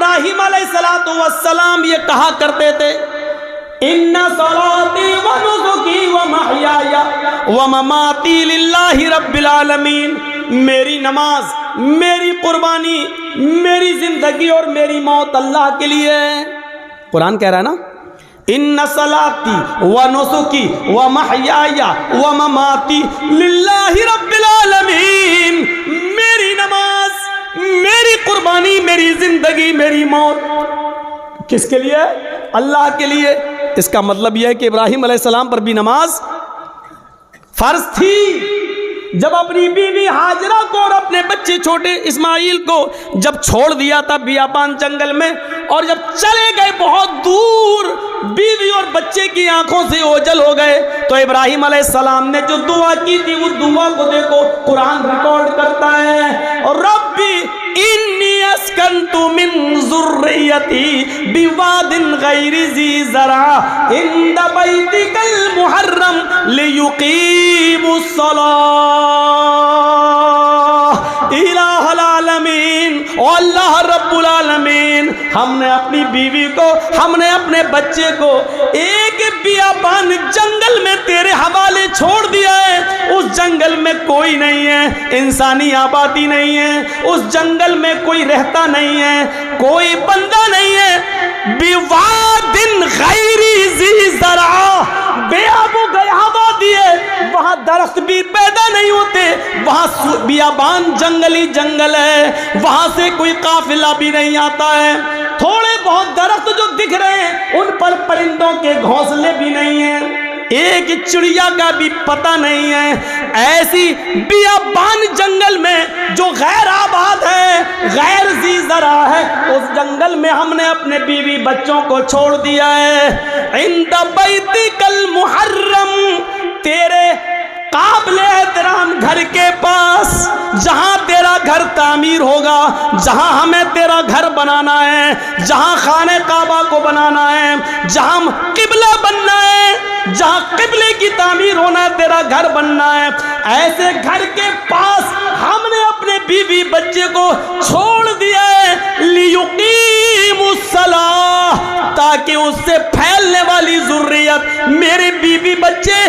ابراہیم علیہ السلام یہ کہا کرتے تھے ان صلاتی و نسکی و محیای و مماتی للہ رب العالمین، میری نماز، میری قربانی، میری زندگی اور میری موت اللہ کے لیے ہے۔ قرآن کہہ رہا ہے نا ان صلاتی و نسکی و محیای و مماتی للہ رب العالمین، میری نماز، میری قربانی، میری زندگی، میری موت کس کے لیے؟ اللہ کے لیے۔ اس کا مطلب یہ ہے کہ ابراہیم علیہ السلام پر بھی نماز فرض تھی۔ جب اپنی بیوی ہاجرہ کو اور اپنے بچے چھوٹے اسماعیل کو جب چھوڑ دیا تھا بیابان جنگل میں، اور جب چلے گئے بہت دور، بیوی اور بچے کی آنکھوں سے اوجل ہو گئے، تو ابراہیم علیہ السلام نے جو دعا کی تھی وہ دعا کو دیکھو قرآن ریکارڈ کرتا ہے، ربی انی اسکنت من ذریتی بواد غیر ذی زرع عند بیتک المحرم لیقیموا الصلاۃ الہ العالمین۔ او اللہ رب العالمین، ہم نے اپنی بیوی کو، ہم نے اپنے بچے کو ایک بیابان جنگل میں تیرے حوالے چھوڑ دیا ہے۔ اس جنگل میں کوئی نہیں ہے، انسانی آبادی نہیں ہے، اس جنگل میں کوئی رہتا نہیں ہے، کوئی بندہ نہیں ہے۔ بواد غیر ذی زرع، بے آب و گیا دیے، وہاں درخت بھی پیدا نہیں ہوتے، وہاں بیابان جنگلی جنگل ہے، وہاں سے کوئی قافلہ بھی نہیں آتا ہے، تھوڑے بہت درخت جو دکھ رہے ہیں ان پر پرندوں کے گھونسلے بھی نہیں ہیں، ایک چڑیا کا بھی پتہ نہیں ہے۔ ایسی بیابان جنگل میں جو غیر آباد ہے، غیر ذی زرع ہے، اس جنگل میں ہم نے اپنے بیوی بچوں کو چھوڑ دیا ہے۔ عند بیتک المحرم، تیرے قابل احترام گھر کے پاس، جہاں تیرا گھر تعمیر ہوگا، جہاں ہمیں تیرا گھر بنانا ہے، جہاں خانہ کعبہ کو بنانا ہے، جہاں قبلہ بننا ہے، جہاں قبلے کی تعمیر ہونا ہے، تیرا گھر بننا ہے، ایسے گھر کے پاس ہم نے اپنے بیوی بچے کو چھوڑ دیا ہے، لیقیموا الصلاۃ، تاکہ اس سے پھیلنے والی ذریت، میرے بیوی بچے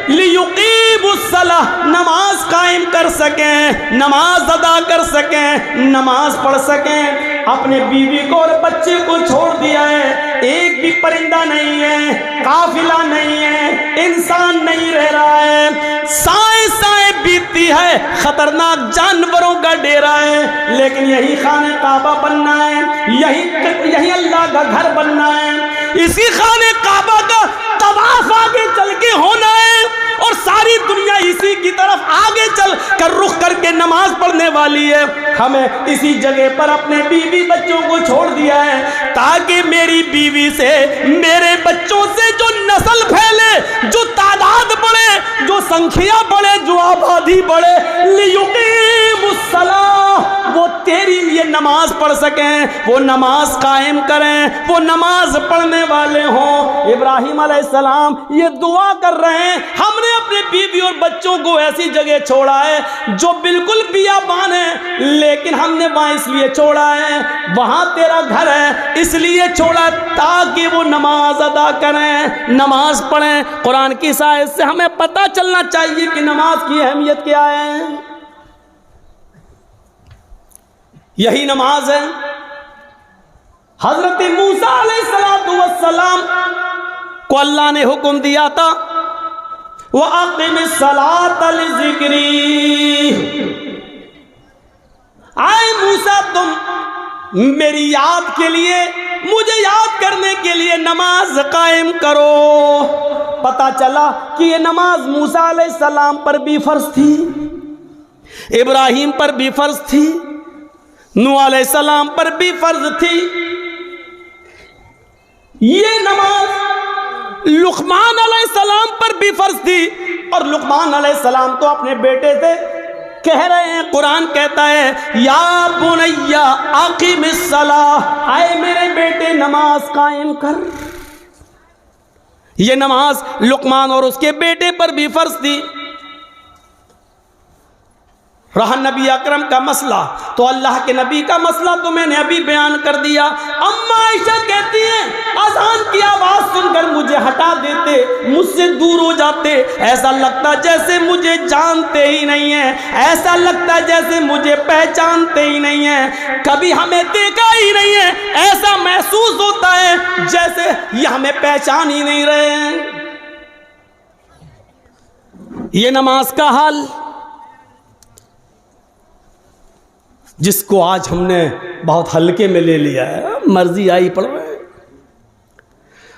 لیقیموا الصلاۃ، نماز قائم کر سکیں، نماز ادا کر سکیں، نماز پڑھ سکیں۔ اپنے بیوی کو اور بچے کو چھوڑ دیا ہے، ایک بھی پرندہ نہیں ہے، قافلہ نہیں ہے، انسان نہیں رہ رہا ہے، سائیں سائیں بیتتی ہے، خطرناک جانوروں کا ڈیرا ہے، لیکن یہی خانہ کعبہ بننا ہے، یہی اللہ کا گھر بننا ہے، اسی خانہ کعبہ کا طواف آگے چل کے ہونا ہے، اور ساری دنیا اسی کی طرف آگے چل کر رخ کر کے نماز پڑھنے والی ہے۔ ہمیں اسی جگہ پر اپنے بیوی بچوں کو چھوڑ دیا ہے، تاکہ میری بیوی سے، میرے بچوں سے جو نسل پھیلے، جو تعداد بڑھے، جو سنکھیا بڑھے، جو آبادی بڑھے، لیقیموا الصلاۃ، وہ تیری لیے نماز پڑھ سکیں، وہ نماز قائم کریں، وہ نماز پڑھنے والے ہوں۔ ابراہیم علیہ السلام یہ دعا کر رہے ہیں، ہم نے اپنے بیوی اور بچوں کو ایسی جگہ چھوڑا ہے جو بالکل بیابان ہے، لیکن ہم نے وہاں اس لیے چھوڑا ہے، وہاں تیرا گھر ہے، اس لیے چھوڑا تاکہ وہ نماز ادا کریں، نماز پڑھیں۔ قرآن کی اس آیت سے ہمیں پتہ چلنا چاہیے کہ نماز کی اہمیت کیا ہے۔ یہی نماز ہے۔ حضرت موسیٰ علیہ السلام کو اللہ نے حکم دیا تھا وَأَقِمِ الصَّلَاةَ لِذِكْرِي، آئے موسیٰ تم میری یاد کے لیے، مجھے یاد کرنے کے لیے نماز قائم کرو۔ پتہ چلا کہ یہ نماز موسیٰ علیہ السلام پر بھی فرض تھی، ابراہیم پر بھی فرض تھی، نوح علیہ السلام پر بھی فرض تھی۔ یہ نماز لقمان علیہ السلام پر بھی فرض تھی، اور لقمان علیہ السلام تو اپنے بیٹے سے کہہ رہے ہیں، قرآن کہتا ہے یا بنی اقم الصلاۃ، اے میرے بیٹے نماز قائم کر۔ یہ نماز لقمان اور اس کے بیٹے پر بھی فرض تھی۔ رہا نبی اکرم کا مسئلہ، تو اللہ کے نبی کا مسئلہ تو میں نے ابھی بیان کر دیا۔ اما عائشہ کہتی ہیں اذان کی آواز سن کر مجھے ہٹا دیتے، مجھ سے دور ہو جاتے، ایسا لگتا جیسے مجھے جانتے ہی نہیں ہیں، ایسا لگتا جیسے مجھے پہچانتے ہی نہیں ہیں، کبھی ہمیں دیکھا ہی نہیں ہے، ایسا محسوس ہوتا ہے جیسے یہ ہمیں پہچان ہی نہیں رہے ہیں۔ یہ نماز کا حال جس کو آج ہم نے بہت ہلکے میں لے لیا ہے، مرضی آئی پڑھ رہے ہیں۔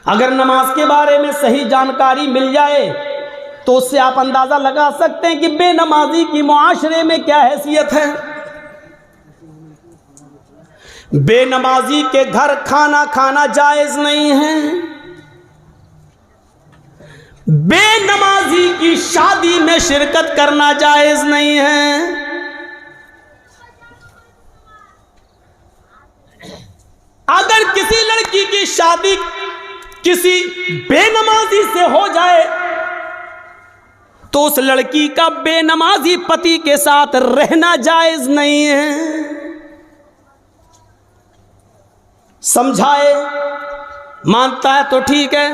اگر نماز کے بارے میں صحیح جانکاری مل جائے تو اس سے آپ اندازہ لگا سکتے ہیں کہ بے نمازی کی معاشرے میں کیا حیثیت ہے۔ بے نمازی کے گھر کھانا کھانا جائز نہیں ہے، بے نمازی کی شادی میں شرکت کرنا جائز نہیں ہے۔ اگر کسی لڑکی کی شادی کسی بے نمازی سے ہو جائے تو اس لڑکی کا بے نمازی پتی کے ساتھ رہنا جائز نہیں ہے۔ سمجھائے، مانتا ہے تو ٹھیک ہے،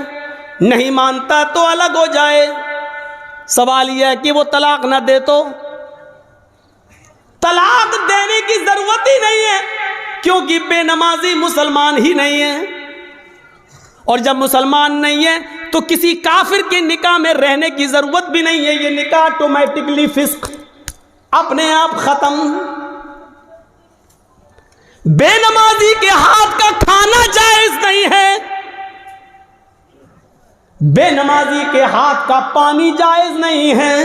نہیں مانتا تو الگ ہو جائے۔ سوال یہ ہے کہ وہ طلاق نہ دے تو طلاق دینے کی ضرورت ہی نہیں ہے، کیونکہ بے نمازی مسلمان ہی نہیں ہے، اور جب مسلمان نہیں ہے تو کسی کافر کے نکاح میں رہنے کی ضرورت بھی نہیں ہے۔ یہ نکاح آٹومیٹکلی فسق، اپنے آپ ختم۔ بے نمازی کے ہاتھ کا کھانا جائز نہیں ہے، بے نمازی کے ہاتھ کا پانی جائز نہیں ہے۔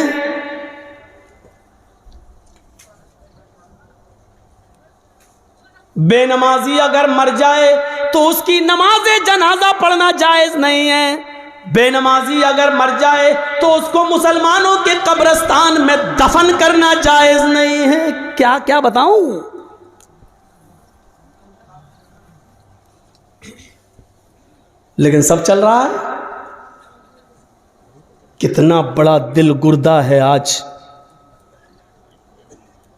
بے نمازی اگر مر جائے تو اس کی نماز جنازہ پڑھنا جائز نہیں ہے، بے نمازی اگر مر جائے تو اس کو مسلمانوں کے قبرستان میں دفن کرنا جائز نہیں ہے۔ کیا کیا بتاؤں؟ لیکن سب چل رہا ہے۔ کتنا بڑا دل گردہ ہے آج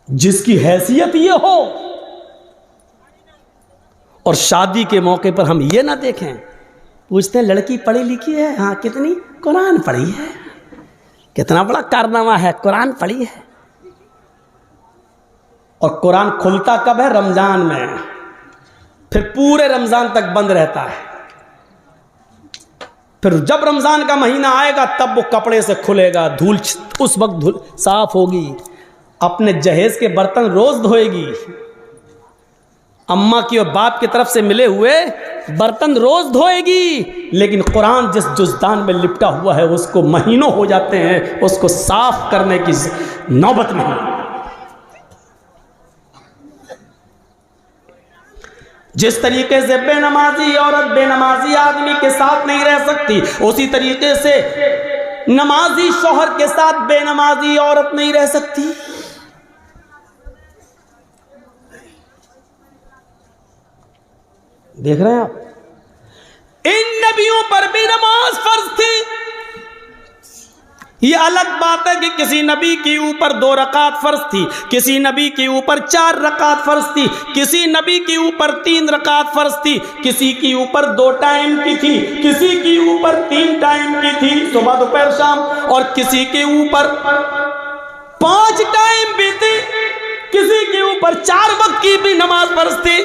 جس کی حیثیت یہ ہو، اور شادی کے موقع پر ہم یہ نہ دیکھیں، پوچھتے ہیں لڑکی پڑھی لکھی ہے؟ ہاں کتنی؟ قرآن پڑھی ہے۔ کتنا بڑا کارنامہ ہے، قرآن پڑھی ہے۔ اور قرآن کھلتا کب ہے؟ رمضان میں، پھر پورے رمضان تک بند رہتا ہے، پھر جب رمضان کا مہینہ آئے گا تب وہ کپڑے سے کھلے گا، دھول اس وقت دھول صاف ہوگی، اپنے جہیز کے برتن روز دھوئے گی، اماں کی اور باپ کی طرف سے ملے ہوئے برتن روز دھوئے گی، لیکن قرآن جس جزدان میں لپٹا ہوا ہے اس کو مہینوں ہو جاتے ہیں اس کو صاف کرنے کی نوبت نہیں۔ جس طریقے سے بے نمازی عورت بے نمازی آدمی کے ساتھ نہیں رہ سکتی، اسی طریقے سے نمازی شوہر کے ساتھ بے نمازی عورت نہیں رہ سکتی۔ دیکھ رہے ہیں آپ، ان نبیوں پر بھی نماز فرض تھی۔ یہ الگ بات ہے کہ کسی نبی کے اوپر 2 رکعت فرض تھی، کسی نبی کے اوپر 4 رکعت فرض تھی، کسی نبی کے اوپر 3 رکعت فرض تھی، کسی کے اوپر 2 ٹائم کی تھی، کسی کے اوپر 3 ٹائم کی تھی، صبح دوپہر شام، اور کسی کے اوپر 5 ٹائم بھی تھی، کسی کے اوپر 4 وقت کی بھی نماز فرض تھی۔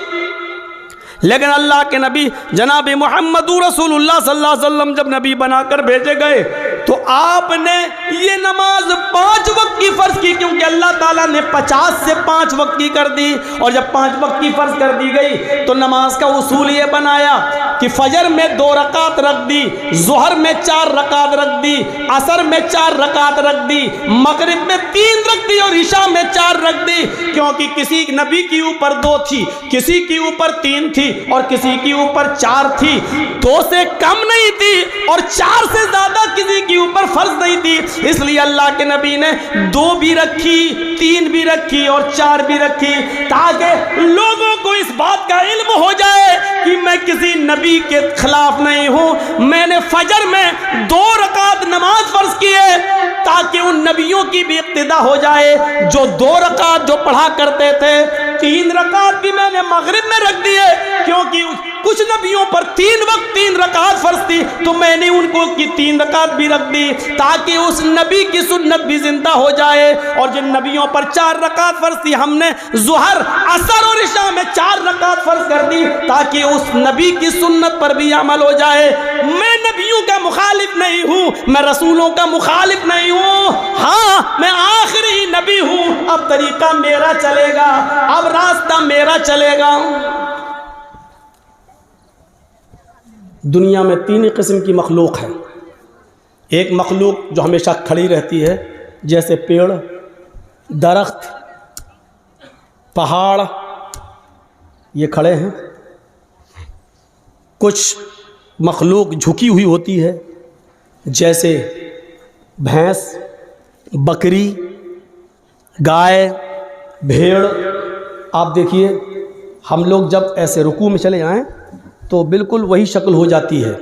لیکن اللہ کے نبی جناب محمد رسول اللہ صلی اللہ علیہ وسلم جب نبی بنا کر بھیجے گئے تو آپ نے یہ نماز 5 وقت کی فرض کی، کیونکہ اللہ تعالیٰ نے 50 سے 5 وقت کی کر دی، اور جب 5 وقت کی فرض کر دی گئی تو نماز کا اصول یہ بنایا کہ فجر میں 2 رکعت رکھ دی، ظہر میں 4 رکعت رکھ دی، عصر میں 4 رکعت رکھ دی، مغرب میں 3 رکھ دی، اور عشاء میں 4 رکھ دی، کیونکہ کسی نبی کے اوپر 2 تھی، کسی کے اوپر 3 تھی، اور کسی کے اوپر 4 تھی، 2 سے کم نہیں تھی اور 4 سے زیادہ کسی کے اوپر فرض نہیں تھی۔ اس لیے اللہ کے نبی نے 2 بھی رکھی، 3 بھی رکھی اور 4 بھی رکھی، تاکہ لوگوں کو اس بات کا علم ہو جائے کہ میں کسی نبی کے خلاف نہیں ہوں. میں نے فجر میں 2 رکعت نماز فرض کی ہے تاکہ ان نبیوں کی بھی اقتدا ہو جائے جو 2 رکعت جو پڑھا کرتے تھے. 3 رکعت بھی میں نے مغرب میں رکھ دیے کیونکہ کچھ نبیوں پر 3 وقت 3 رکعت فرض تھی, تو میں نے ان کو کی 3 رکعت بھی رکھ دی تاکہ اس نبی کی سنت بھی زندہ ہو جائے. اور جن نبیوں پر 4 رکعت فرض تھی ہم نے ظہر عصر اور عشاء میں 4 رکعت فرض کر دی تاکہ اس نبی کی سنت پر بھی عمل ہو جائے. میں نبیوں کا مخالف نہیں ہوں, میں رسولوں کا مخالف نہیں ہوں, ہاں میں آخری نبی ہوں. اب طریقہ میرا چلے گا, اب راستہ میرا چلے گا. دنیا میں 3 قسم کی مخلوق ہے. ایک مخلوق جو ہمیشہ کھڑی رہتی ہے جیسے پیڑ, درخت, پہاڑ, یہ کھڑے ہیں. کچھ مخلوق جھکی ہوئی ہوتی ہے جیسے بھینس, بکری, گائے, بھیڑ. آپ دیکھیے ہم لوگ جب ایسے رکوع میں چلے جائیں تو بالکل وہی شکل ہو جاتی ہے.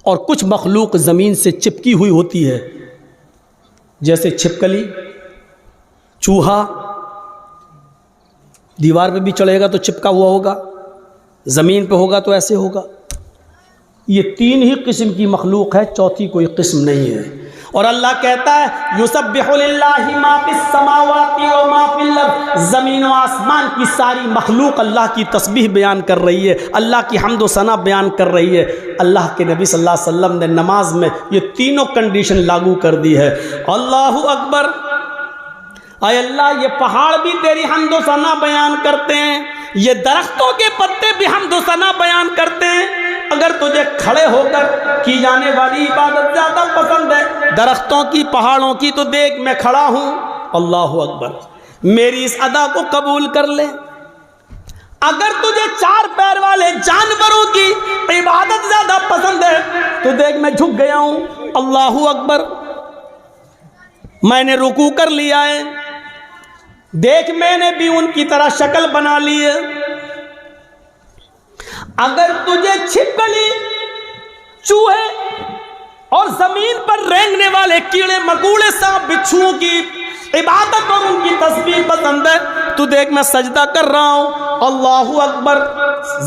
اور کچھ مخلوق زمین سے چپکی ہوئی ہوتی ہے جیسے چھپکلی, چوہا. دیوار پہ بھی چڑھے گا تو چپکا ہوا ہوگا, زمین پہ ہوگا تو ایسے ہوگا. یہ 3 ہی قسم کی مخلوق ہے, چوتھی کوئی قسم نہیں ہے. اور اللہ کہتا ہے یسبح للہ ما فی السماوات و ما فی الارض, زمین و آسمان کی ساری مخلوق اللہ کی تسبیح بیان کر رہی ہے, اللہ کی حمد و ثنا بیان کر رہی ہے. اللہ کے نبی صلی اللہ علیہ وسلم نے نماز میں یہ تینوں کنڈیشن لاگو کر دی ہے. اللہ اکبر, اے اللہ یہ پہاڑ بھی تیری حمد و ثنا بیان کرتے ہیں, یہ درختوں کے پتے بھی حمد و ثنا بیان کرتے ہیں. اگر تجھے کھڑے ہو کر کی جانے والی عبادت زیادہ پسند ہے درختوں کی, پہاڑوں کی, تو دیکھ میں کھڑا ہوں. اللہ اکبر, میری اس ادا کو قبول کر لے. اگر تجھے 4 پیر والے جانوروں کی عبادت زیادہ پسند ہے تو دیکھ میں جھک گیا ہوں. اللہ اکبر, میں نے رکوع کر لیا ہے, دیکھ میں نے بھی ان کی طرح شکل بنا لی ہے. اگر تجھے چھپکلی, چوہے اور زمین پر رینگنے والے کیڑے مکوڑے, سانپ, بچھوؤں کی عبادت اور ان کی تسبیح پسند ہے تو دیکھ میں سجدہ کر رہا ہوں. اللہ اکبر,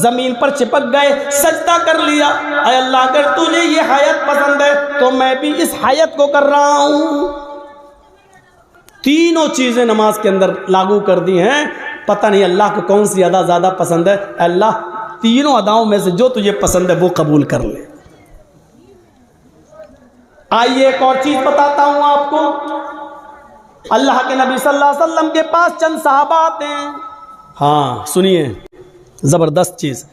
زمین پر چپک گئے, سجدہ کر لیا. اے اللہ اگر تجھے یہ حیت پسند ہے تو میں بھی اس حیت کو کر رہا ہوں. تینوں چیزیں نماز کے اندر لاگو کر دی ہیں. پتہ نہیں اللہ کو کون سی ادا زیادہ پسند ہے. اللہ تینوں اداؤں میں سے جو تجھے پسند ہے وہ قبول کر لے. آئیے ایک اور چیز بتاتا ہوں آپ کو. اللہ کے نبی صلی اللہ علیہ وسلم کے پاس چند صحابہ آتے ہیں. ہاں سنیے, زبردست چیز.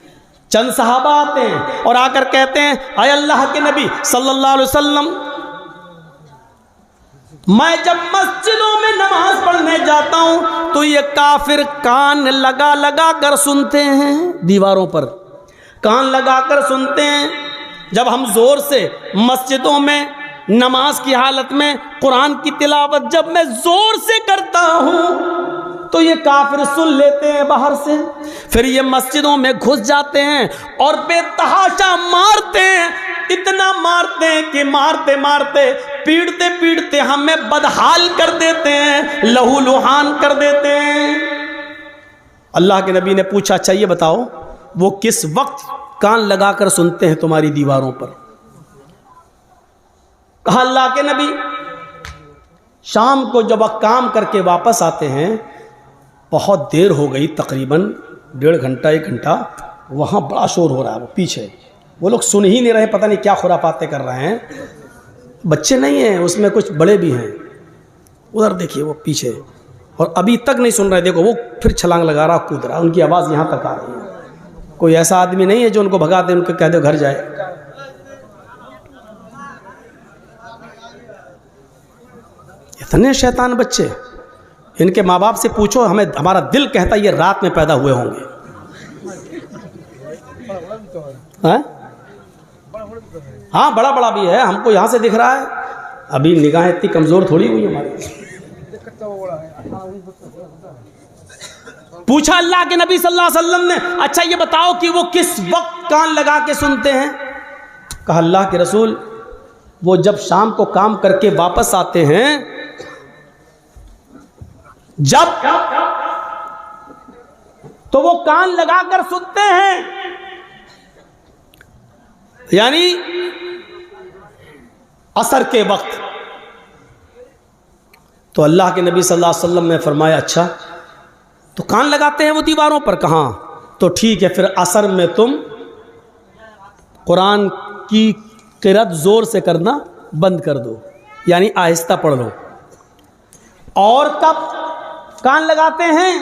چند صحابہ آتے ہیں اور آ کر کہتے ہیں اے اللہ کے نبی صلی اللہ علیہ وسلم, میں جب مسجدوں میں نماز پڑھنے جاتا ہوں تو یہ کافر کان لگا لگا کر سنتے ہیں, دیواروں پر کان لگا کر سنتے ہیں. جب ہم زور سے مسجدوں میں نماز کی حالت میں قرآن کی تلاوت جب میں زور سے کرتا ہوں تو یہ کافر سن لیتے ہیں باہر سے, پھر یہ مسجدوں میں گھس جاتے ہیں اور بے تحاشا مارتے ہیں. اتنا مارتے ہیں کہ مارتے مارتے پیڑتے پیڑتے ہمیں بدحال کر دیتے ہیں, لہو لہان کر دیتے ہیں. اللہ کے نبی نے پوچھا اچھا یہ بتاؤ وہ کس وقت کان لگا کر سنتے ہیں تمہاری دیواروں پر؟ کہا اللہ کے نبی شام کو جب کام کر کے واپس آتے ہیں, بہت دیر ہو گئی, تقریباً 1.5 گھنٹہ 1 گھنٹہ, وہاں بڑا شور ہو رہا ہے, وہ پیچھے وہ لوگ سن ہی نہیں رہے, پتہ نہیں کیا خرافاتیں کر رہے ہیں. بچے نہیں ہیں اس میں, کچھ بڑے بھی ہیں. ادھر دیکھیے وہ پیچھے, اور ابھی تک نہیں سن رہے. دیکھو وہ پھر چھلانگ لگا رہا, کود رہا, ان کی آواز یہاں تک آ رہی ہے. کوئی ایسا آدمی نہیں ہے جو ان کو بھگا دے, ان کو کہہ دے گھر جائے. اتنے شیطان بچے, ان کے ماں باپ سے پوچھو, ہمیں ہمارا دل کہتا یہ رات میں پیدا ہوئے ہوں گے. ہاں بڑا بڑا بھی ہے, ہم کو یہاں سے دکھ رہا ہے. ابھی نگاہیں اتنی کمزور تھوڑی ہوئی ہماری. پوچھا اللہ کے نبی صلی اللہ علیہ وسلم نے اچھا یہ بتاؤ کہ وہ کس وقت کان لگا کے سنتے ہیں؟ کہا اللہ کے رسول وہ جب شام کو کام کر کے واپس آتے ہیں جب تو وہ کان لگا کر سنتے ہیں، یعنی عصر کے وقت۔ تو اللہ کے نبی صلی اللہ علیہ وسلم نے فرمایا اچھا تو کان لگاتے ہیں وہ دیواروں پر؟ کہاں؟ تو ٹھیک ہے، پھر عصر میں تم قرآن کی قرأت زور سے کرنا بند کر دو، یعنی آہستہ پڑھ لو۔ اور کب کان لگاتے ہیں؟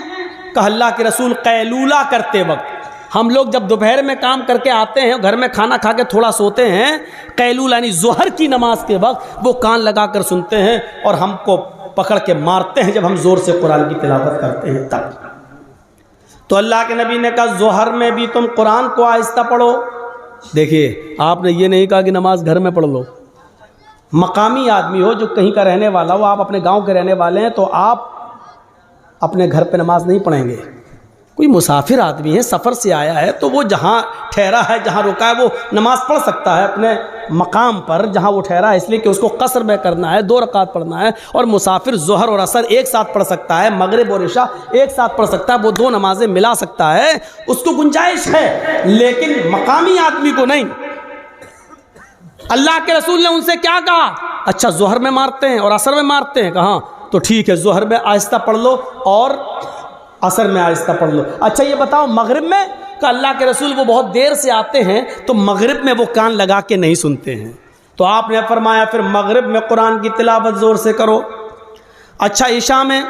کہ اللہ کے رسول قیلولہ کرتے وقت۔ ہم لوگ جب دوپہر میں کام کر کے آتے ہیں، گھر میں کھانا کھا کے تھوڑا سوتے ہیں، قیلولہ یعنی ظہر کی نماز کے وقت وہ کان لگا کر سنتے ہیں اور ہم کو پکڑ کے مارتے ہیں جب ہم زور سے قرآن کی تلاوت کرتے ہیں تب۔ تو اللہ کے نبی نے کہا ظہر میں بھی تم قرآن کو آہستہ پڑھو۔ دیکھیے آپ نے یہ نہیں کہا کہ نماز گھر میں پڑھ لو۔ مقامی آدمی ہو جو کہیں کا رہنے والا ہو، آپ اپنے گاؤں کے رہنے والے ہیں تو آپ اپنے گھر پہ نماز نہیں پڑھیں گے۔ کوئی مسافر آدمی ہے، سفر سے آیا ہے، تو وہ جہاں ٹھہرا ہے، جہاں رکا ہے، وہ نماز پڑھ سکتا ہے اپنے مقام پر جہاں وہ ٹھہرا ہے، اس لیے کہ اس کو قصر میں کرنا ہے، 2 رکعت پڑھنا ہے۔ اور مسافر ظہر اور عصر ایک ساتھ پڑھ سکتا ہے، مغرب اور عشاء ایک ساتھ پڑھ سکتا ہے، وہ 2 نمازیں ملا سکتا ہے، اس کو گنجائش ہے، لیکن مقامی آدمی کو نہیں۔ اللہ کے رسول نے ان سے کیا کہا؟ اچھا ظہر میں مارتے ہیں اور عصر میں مارتے ہیں؟ کہاں؟ تو ٹھیک ہے، ظہر میں آہستہ پڑھ لو اور عصر میں آہستہ پڑھ لو۔ اچھا یہ بتاؤ مغرب میں؟ کہ اللہ کے رسول وہ بہت دیر سے آتے ہیں تو مغرب میں وہ کان لگا کے نہیں سنتے ہیں۔ تو آپ نے فرمایا پھر مغرب میں قرآن کی تلاوت زور سے کرو۔ اچھا عشاء میں؟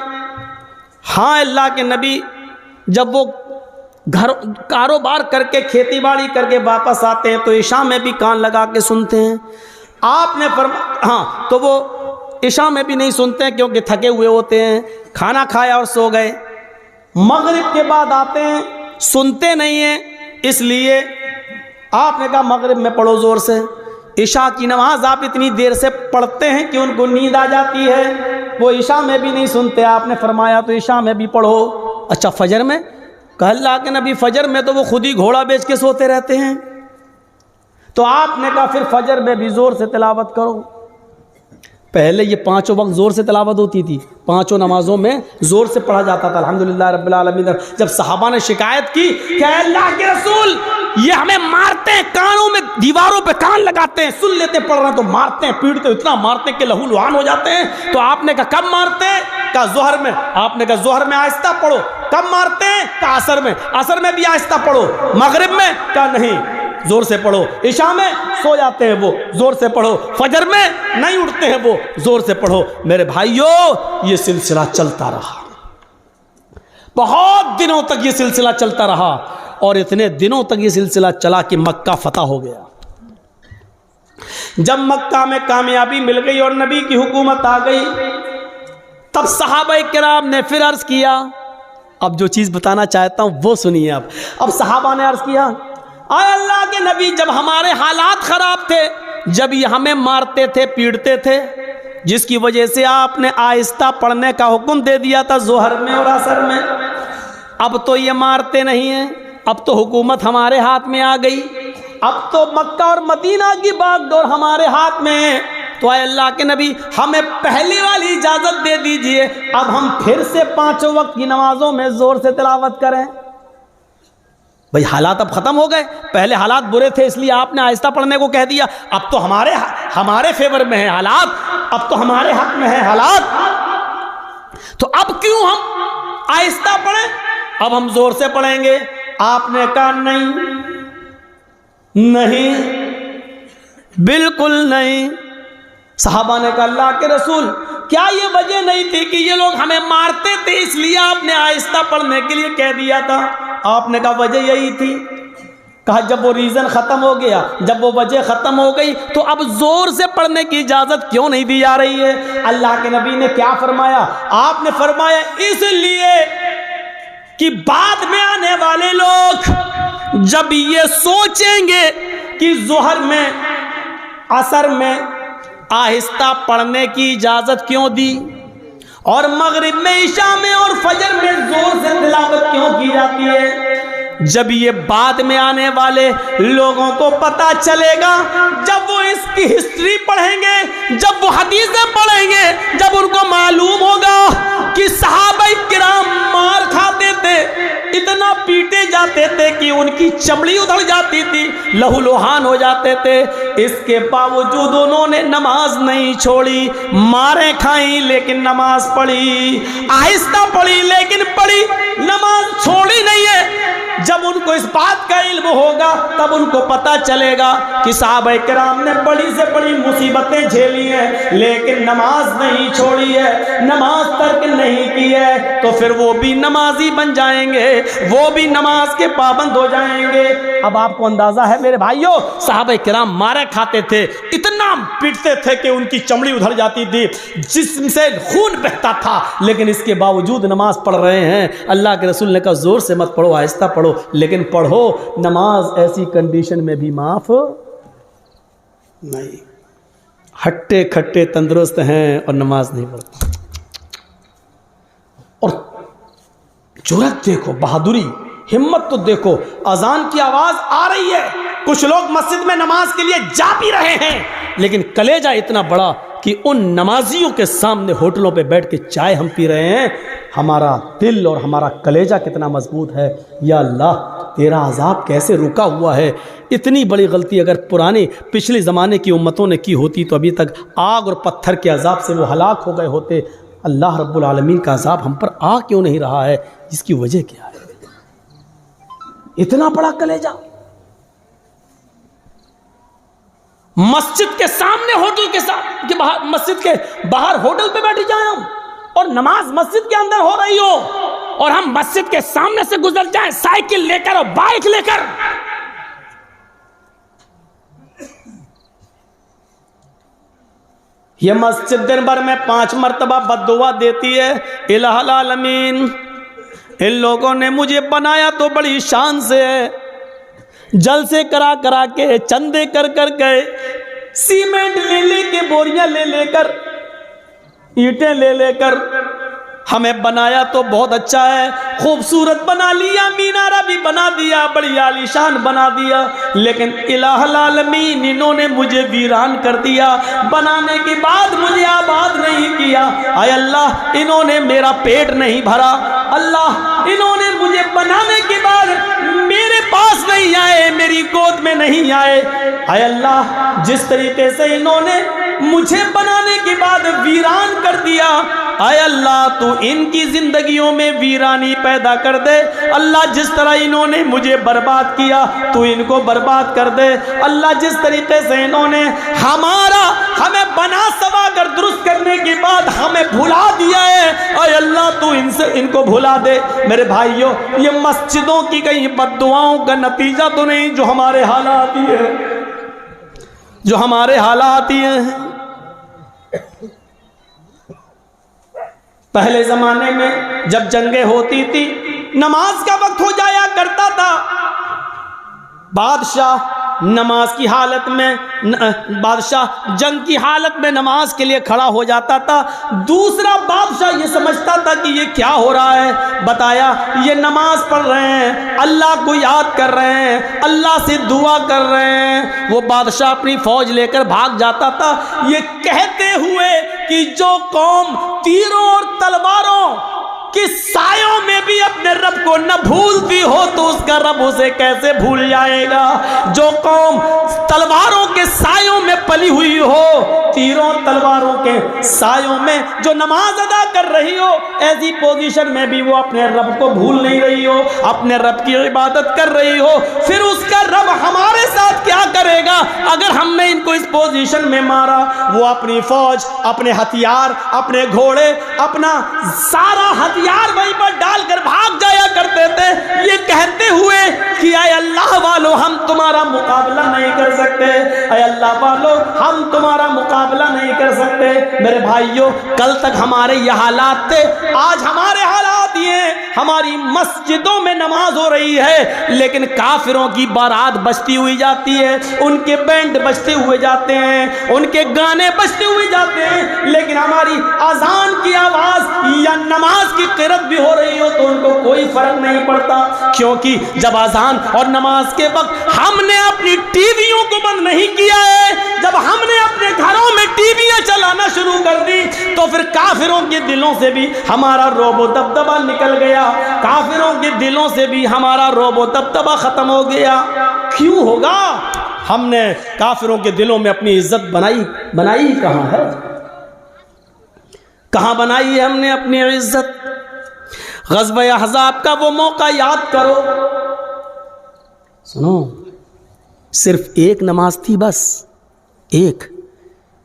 ہاں اللہ کے نبی جب وہ گھر کاروبار کر کے کھیتی باڑی کر کے واپس آتے ہیں تو عشاء میں بھی کان لگا کے سنتے ہیں۔ آپ نے فرمایا ہاں تو وہ عشاء میں بھی نہیں سنتے ہیں کیونکہ تھکے ہوئے ہوتے ہیں، کھانا کھایا اور سو گئے۔ مغرب کے بعد آتے ہیں سنتے نہیں ہیں، اس لیے آپ نے کہا مغرب میں پڑھو زور سے۔ عشاء کی نماز آپ اتنی دیر سے پڑھتے ہیں کہ ان کو نیند آ جاتی ہے، وہ عشاء میں بھی نہیں سنتے، آپ نے فرمایا تو عشاء میں بھی پڑھو۔ اچھا فجر میں؟ کہا اللہ کے نبی فجر میں تو وہ خود ہی گھوڑا بیچ کے سوتے رہتے ہیں۔ تو آپ نے کہا پھر فجر میں بھی زور سے تلاوت کرو۔ پہلے یہ 5 وقت زور سے تلاوت ہوتی تھی، 5 نمازوں میں زور سے پڑھا جاتا تھا الحمدللہ رب العالمین۔ جب صحابہ نے شکایت کی کہ اے اللہ کے رسول یہ ہمیں مارتے ہیں، کانوں میں دیواروں پہ کان لگاتے ہیں، سن لیتے پڑھ رہے ہیں تو مارتے ہیں، پیٹتے اتنا مارتے ہیں کہ لہو لہان ہو جاتے ہیں۔ تو آپ نے کہا کب مارتے ہیں؟ کہا ظہر میں۔ آپ نے کہا ظہر میں آہستہ پڑھو۔ کب مارتے ہیں؟ کہا عصر میں۔ عصر میں بھی آہستہ پڑھو۔ مغرب میں؟ کہا نہیں زور سے پڑھو۔ عشاء میں سو جاتے ہیں وہ، زور سے پڑھو۔ فجر میں نہیں اٹھتے ہیں وہ، زور سے پڑھو۔ میرے بھائیو یہ سلسلہ چلتا رہا، بہت دنوں تک یہ سلسلہ چلتا رہا، اور اتنے دنوں تک یہ سلسلہ چلا کہ مکہ فتح ہو گیا۔ جب مکہ میں کامیابی مل گئی اور نبی کی حکومت آ گئی، تب صحابہ کرام نے پھر عرض کیا، اب جو چیز بتانا چاہتا ہوں وہ سنیے۔ اب صحابہ نے عرض کیا اے اللہ کے نبی جب ہمارے حالات خراب تھے، جب یہ ہمیں مارتے تھے پیٹتے تھے، جس کی وجہ سے آپ نے آہستہ پڑھنے کا حکم دے دیا تھا ظہر میں اور عصر میں، اب تو یہ مارتے نہیں ہیں، اب تو حکومت ہمارے ہاتھ میں آ گئی، اب تو مکہ اور مدینہ کی باغ ڈور ہمارے ہاتھ میں ہے، تو اے اللہ کے نبی ہمیں پہلی والی اجازت دے دیجئے، اب ہم پھر سے 5 وقت کی نمازوں میں زور سے تلاوت کریں۔ بھئی حالات اب ختم ہو گئے، پہلے حالات برے تھے اس لیے آپ نے آہستہ پڑھنے کو کہہ دیا، اب تو ہمارے فیور میں ہے حالات، اب تو ہمارے حق میں ہے حالات، تو اب کیوں ہم آہستہ پڑھیں، اب ہم زور سے پڑھیں گے۔ آپ نے کہا نہیں بالکل نہیں۔ صحابہ نے کہا اللہ کے رسول کیا یہ وجہ نہیں تھی کہ یہ لوگ ہمیں مارتے تھے اس لیے آپ نے آہستہ پڑھنے کے لیے کہہ دیا تھا؟ آپ نے کہا وجہ یہی تھی۔ کہا جب وہ ریزن ختم ہو گیا، جب وہ وجہ ختم ہو گئی تو اب زور سے پڑھنے کی اجازت کیوں نہیں دی جا رہی ہے؟ اللہ کے نبی نے کیا فرمایا؟ آپ نے فرمایا اس لیے کہ بعد میں آنے والے لوگ جب یہ سوچیں گے کہ ظہر میں عصر میں آہستہ پڑھنے کی اجازت کیوں دی اور مغرب میں عشاء میں اور فجر میں زور سے تلاوت کیوں جاتی ہے. جب یہ بعد میں آنے والے لوگوں کو پتا چلے گا، جب وہ اس کی ہسٹری پڑھیں گے، جب وہ حدیثیں پڑھیں گے، جب ان کو معلوم ہوگا کہ صحابہ کرام مار کھاتے تھے، اتنا پیٹے جاتے تھے کہ ان کی چمڑی ادھڑ جاتی تھی، لہو لوہان ہو جاتے تھے، اس کے باوجود انہوں نے نماز نہیں چھوڑی، ماریں کھائیں لیکن نماز پڑھی، آہستہ پڑھی لیکن پڑھی، نماز چھوڑی نہیں ہے. جب ان کو اس بات کا علم ہوگا تب ان کو پتا چلے گا کہ صحابہ کرام نے بڑی سے بڑی مصیبتیں جھیلی ہیں لیکن نماز نہیں چھوڑی ہے، نماز ترک نہیں کی ہے، تو پھر وہ بھی نمازی بن جائیں گے، وہ بھی نماز کے پابند ہو جائیں گے. اب آپ کو اندازہ ہے میرے بھائیوں، صحابہ کرام مارے کھاتے تھے، اتنا پیٹتے تھے کہ ان کی چمڑی ادھر جاتی تھی، جسم سے خون بہتا تھا، لیکن اس کے باوجود نماز پڑھ رہے ہیں. اللہ کے رسول نے کہا زور سے مت پڑھو، آہستہ پڑھو، لیکن پڑھو. نماز ایسی کنڈیشن میں بھی معاف نہیں. ہٹے کھٹے تندرست ہیں اور نماز نہیں پڑھتے. اور جرأت دیکھو، بہادری، ہمت تو دیکھو. اذان کی آواز آ رہی ہے، کچھ لوگ مسجد میں نماز کے لیے جا بھی رہے ہیں، لیکن کلیجہ اتنا بڑا کہ ان نمازیوں کے سامنے ہوٹلوں پہ بیٹھ کے چائے ہم پی رہے ہیں. ہمارا دل اور ہمارا کلیجہ کتنا مضبوط ہے. یا اللہ تیرا عذاب کیسے رکا ہوا ہے. اتنی بڑی غلطی اگر پچھلے زمانے کی امتوں نے کی ہوتی تو ابھی تک آگ اور پتھر کے عذاب سے وہ ہلاک ہو گئے ہوتے. اللہ رب العالمین کا عذاب ہم پر آ کیوں نہیں رہا ہے؟ اس کی وجہ کیا ہے؟ اتنا بڑا کلیجہ. مسجد کے سامنے ہوٹل کے ساتھ باہر، مسجد کے باہر ہوٹل پہ بیٹھ جائیں ہم، اور نماز مسجد کے اندر ہو رہی ہو، اور ہم مسجد کے سامنے سے گزر جائیں سائیکل لے کر اور بائک لے کر. یہ مسجد دن بھر میں 5 مرتبہ بد دعا دیتی ہے، الہ العالمین ان لوگوں نے مجھے بنایا تو بڑی شان سے ہے، جلسے کرا کرا کے، چندے کر کر گئے، سیمنٹ لے لے کے، بوریاں لے لے کر، اینٹیں لے لے کر ہمیں بنایا تو بہت اچھا ہے، خوبصورت بنا لیا، مینارہ بھی بنا دیا، بڑی عالیشان بنا دیا، لیکن الہ العالمین انہوں نے مجھے ویران کر دیا، بنانے کے بعد مجھے آباد نہیں کیا. اے اللہ انہوں نے میرا پیٹ نہیں بھرا، اللہ انہوں نے مجھے بنانے کے بعد میرے پاس نہیں آئے، میری گود میں نہیں آئے. اے اللہ جس طریقے سے انہوں نے مجھے بنانے کے بعد ویران کر دیا، اے اللہ تو ان کی زندگیوں میں ویرانی پیدا کر دے. اللہ جس طرح انہوں نے مجھے برباد کیا تو ان کو برباد کر دے. اللہ جس طریقے سے انہوں نے ہمیں بنا سوا کر درست کرنے کے بعد ہمیں بھلا دیا ہے، اے اللہ تو ان کو بھلا دے. میرے بھائیوں یہ مسجدوں کی کئی بد دعاؤں کا نتیجہ تو نہیں جو ہمارے حالات ہی ہیں، جو ہمارے حالات ہی ہیں. پہلے زمانے میں جب جنگیں ہوتی تھی، نماز کا وقت ہو جایا کرتا تھا، بادشاہ نماز کی حالت میں، بادشاہ جنگ کی حالت میں نماز کے لیے کھڑا ہو جاتا تھا. دوسرا بادشاہ یہ سمجھتا تھا کہ یہ کیا ہو رہا ہے، بتایا یہ نماز پڑھ رہے ہیں، اللہ کو یاد کر رہے ہیں، اللہ سے دعا کر رہے ہیں. وہ بادشاہ اپنی فوج لے کر بھاگ جاتا تھا، یہ کہتے ہوئے کہ جو قوم تیروں اور تلواروں کہ سایوں میں بھی اپنے رب کو نہ بھولتی ہو تو اس کا رب اسے کیسے بھول جائے گا. جو قوم تلواروں کے سایوں میں پلی ہوئی ہو، تیروں تلواروں کے سایوں میں جو نماز ادا کر رہی ہو، ایسی پوزیشن میں بھی وہ اپنے رب کو بھول نہیں رہی ہو، اپنے رب کی عبادت کر رہی ہو، پھر اس کا رب ہمارے ساتھ کیا کرے گا اگر ہم نے ان کو اس پوزیشن میں مارا. وہ اپنی فوج، اپنے ہتھیار، اپنے گھوڑے، اپنا سارا ہتھیار وہیں پر ڈال کر بھاگ جایا کرتے تھے، یہ کہتے ہوئے کہ اے اللہ والو ہم تمہارا مقابلہ نہیں کر سکتے، اے اللہ والو ہم تمہارا مقابلہ نہیں کر سکتے. میرے بھائیوں کل تک ہمارے یہ حالات تھے، آج ہمارے حالات جاتی ہیں, ہماری مسجدوں میں نماز ہو رہی ہے, لیکن کافروں کی بارات بجتی ہوئی جاتی ہے, ان کے بینڈ بجتے ہوئے جاتے ہیں, ان کے گانے بجتے ہوئے جاتے ہیں, لیکن ہماری اذان کی آواز یا نماز کی قرات بھی ہو رہی ہو تو ان کو کوئی فرق نہیں پڑتا, کیونکہ جب اذان اور نماز کے وقت ہم نے اپنی ٹی ویوں کو بند نہیں کیا ہے, جب ہم نے اپنے گھروں میں ٹی ویاں چلانا شروع کر دی تو پھر کافروں کے دلوں سے بھی ہمارا رعب و دبدبہ نکل گیا, کافروں کے دلوں سے بھی ہمارا رعب و دبدبہ ختم ہو گیا. کیوں ہوگا؟ ہم نے کافروں کے دلوں میں اپنی عزت بنائی کہاں ہے؟ کہاں بنائی ہے ہم نے اپنی عزت؟ غزوہ احزاب کا وہ موقع یاد کرو. سنو, صرف ایک نماز تھی, بس ایک,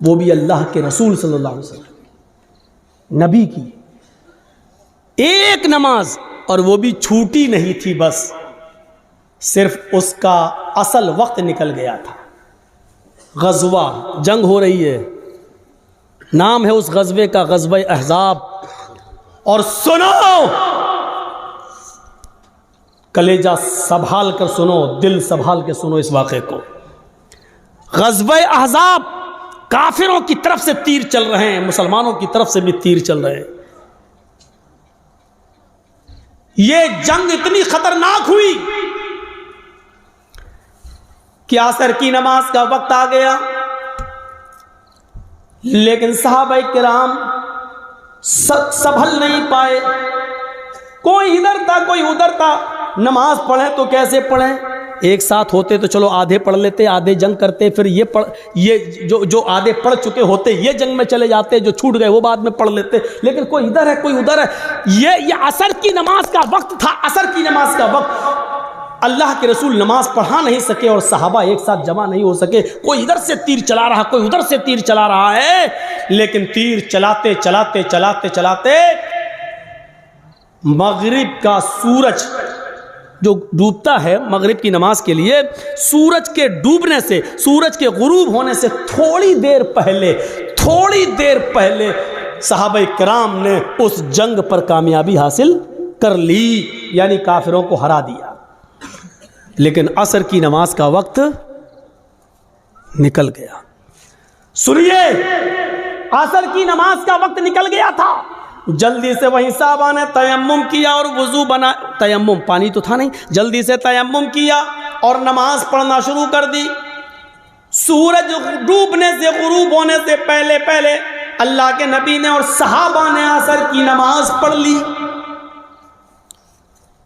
وہ بھی اللہ کے رسول صلی اللہ علیہ وسلم نبی کی ایک نماز, اور وہ بھی چھوٹی نہیں تھی, بس صرف اس کا اصل وقت نکل گیا تھا. غزوہ, جنگ ہو رہی ہے, نام ہے اس غزوے کا غزوہ احزاب. اور سنو, کلیجہ سنبھال کر سنو, دل سنبھال کے سنو اس واقعے کو. غزوہ احزاب, کافروں کی طرف سے تیر چل رہے ہیں, مسلمانوں کی طرف سے بھی تیر چل رہے ہیں. یہ جنگ اتنی خطرناک ہوئی کہ عصر کی نماز کا وقت آ گیا, لیکن صحابہ کرام سنبھل نہیں پائے. کوئی ادھر تھا, کوئی ادھر تھا. نماز پڑھیں تو کیسے پڑھیں؟ ایک ساتھ ہوتے تو چلو آدھے پڑھ لیتے, آدھے جنگ کرتے, پھر یہ جو آدھے پڑھ چکے ہوتے یہ جنگ میں چلے جاتے, جو چھوٹ گئے وہ بعد میں پڑھ لیتے. لیکن کوئی ادھر ہے, کوئی ادھر ہے. یہ عصر کی نماز کا وقت تھا, عصر کی نماز کا وقت. اللہ کے رسول نماز پڑھا نہیں سکے اور صحابہ ایک ساتھ جمع نہیں ہو سکے. کوئی ادھر سے تیر چلا رہا, کوئی ادھر سے تیر چلا رہا ہے, لیکن تیر چلاتے چلاتے چلاتے چلاتے مغرب کا سورج جو ڈوبتا ہے مغرب کی نماز کے لیے, سورج کے ڈوبنے سے, سورج کے غروب ہونے سے تھوڑی دیر پہلے صحابہ کرام نے اس جنگ پر کامیابی حاصل کر لی, یعنی کافروں کو ہرا دیا. لیکن عصر کی نماز کا وقت نکل گیا. سنیے, عصر کی نماز کا وقت نکل گیا تھا. جلدی سے وہیں صحابہ نے تیمم کیا اور وضو بنا, تیمم پانی تو تھا نہیں, جلدی سے تیمم کیا اور نماز پڑھنا شروع کر دی. سورج ڈوبنے سے, غروب ہونے سے پہلے اللہ کے نبی نے اور صحابہ نے عصر کی نماز پڑھ لی.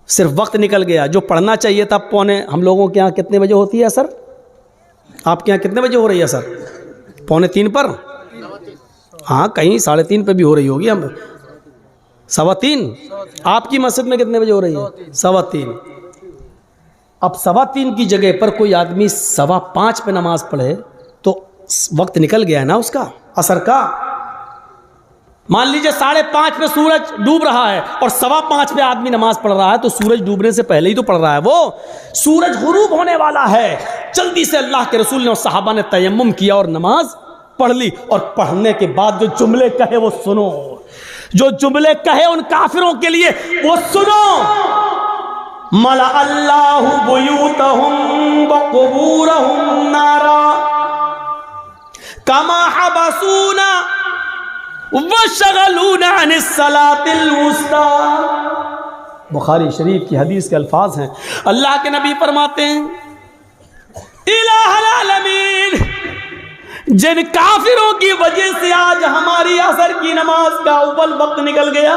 صرف وقت نکل گیا. جو پڑھنا چاہیے تھا پونے, ہم لوگوں کے یہاں کتنے بجے ہوتی ہے عصر؟ آپ کے یہاں کتنے بجے ہو رہی ہے عصر؟ 2:45 پر؟ ہاں, کہیں 3:30 پہ بھی ہو رہی ہوگی. ہم 3:15. آپ کی مسجد میں کتنے بجے ہو رہی ہے؟ 3:15. اب 3:15 کی جگہ پر کوئی آدمی 5:15 پہ نماز پڑھے تو وقت نکل گیا ہے نا اس کا, عصر کا. مان لیجئے 5:30 پہ سورج ڈوب رہا ہے اور 5:15 پہ آدمی نماز پڑھ رہا ہے, تو سورج ڈوبنے سے پہلے ہی تو پڑھ رہا ہے وہ. سورج غروب ہونے والا ہے. جلدی سے اللہ کے رسول نے اور صحابہ نے تیمم کیا اور نماز پڑھ لی. اور پڑھنے کے بعد جو جملے کہے وہ سنو, جو جملے کہے ان کافروں کے لیے وہ سنو. ملأ اللہ بیوتہم وقبورہم نارا کما حبسونا وشغلونا عن الصلاة الوسطى. بخاری شریف کی حدیث کے الفاظ ہیں. اللہ کے نبی فرماتے ہیں, الہ العالمین, جن کافروں کی وجہ سے آج ہماری عصر کی نماز کا اول وقت نکل گیا,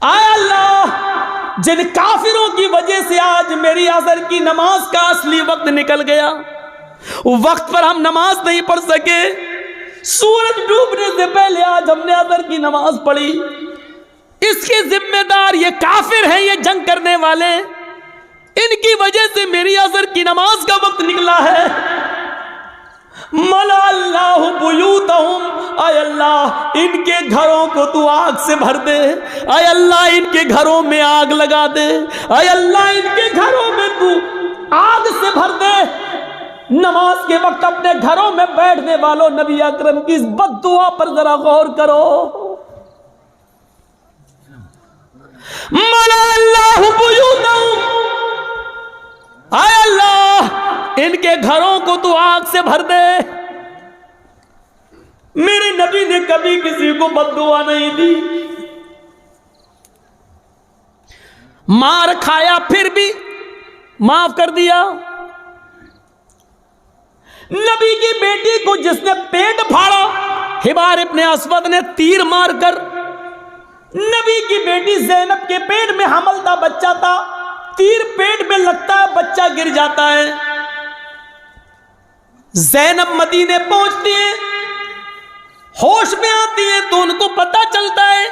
اے اللہ, جن کافروں کی وجہ سے آج میری عصر کی نماز کا اصلی وقت نکل گیا, وقت پر ہم نماز نہیں پڑھ سکے, سورج ڈوبنے سے پہلے آج ہم نے عصر کی نماز پڑھی, اس کے ذمہ دار یہ کافر ہیں, یہ جنگ کرنے والے, ان کی وجہ سے میری عصر کی نماز کا وقت نکلا ہے. ملا اللہ بیوتہم, اے اللہ ان کے گھروں کو تو آگ سے بھر دے, اے اللہ ان کے گھروں میں آگ لگا دے, اے اللہ ان کے گھروں میں تو آگ سے بھر دے. نماز کے وقت اپنے گھروں میں بیٹھنے والوں, نبی اکرم کی اس بد دعا پر ذرا غور کرو. ملا اللہ بیوتہم، اے اللہ ان کے گھروں کو تو آگ سے بھر دے۔ میرے نبی نے کبھی کسی کو بد دعا نہیں دی، مار کھایا پھر بھی معاف کر دیا۔ نبی کی بیٹی کو جس نے پیٹ پھاڑا، حبار ابن اسود نے تیر مار کر، نبی کی بیٹی زینب کے پیٹ میں حمل تھا، بچہ تھا، تیر پیٹ میں لگتا ہے، بچہ گر جاتا ہے۔ زینب مدینے پہنچتی ہیں، ہوش میں آتی ہیں تو ان کو پتا چلتا ہے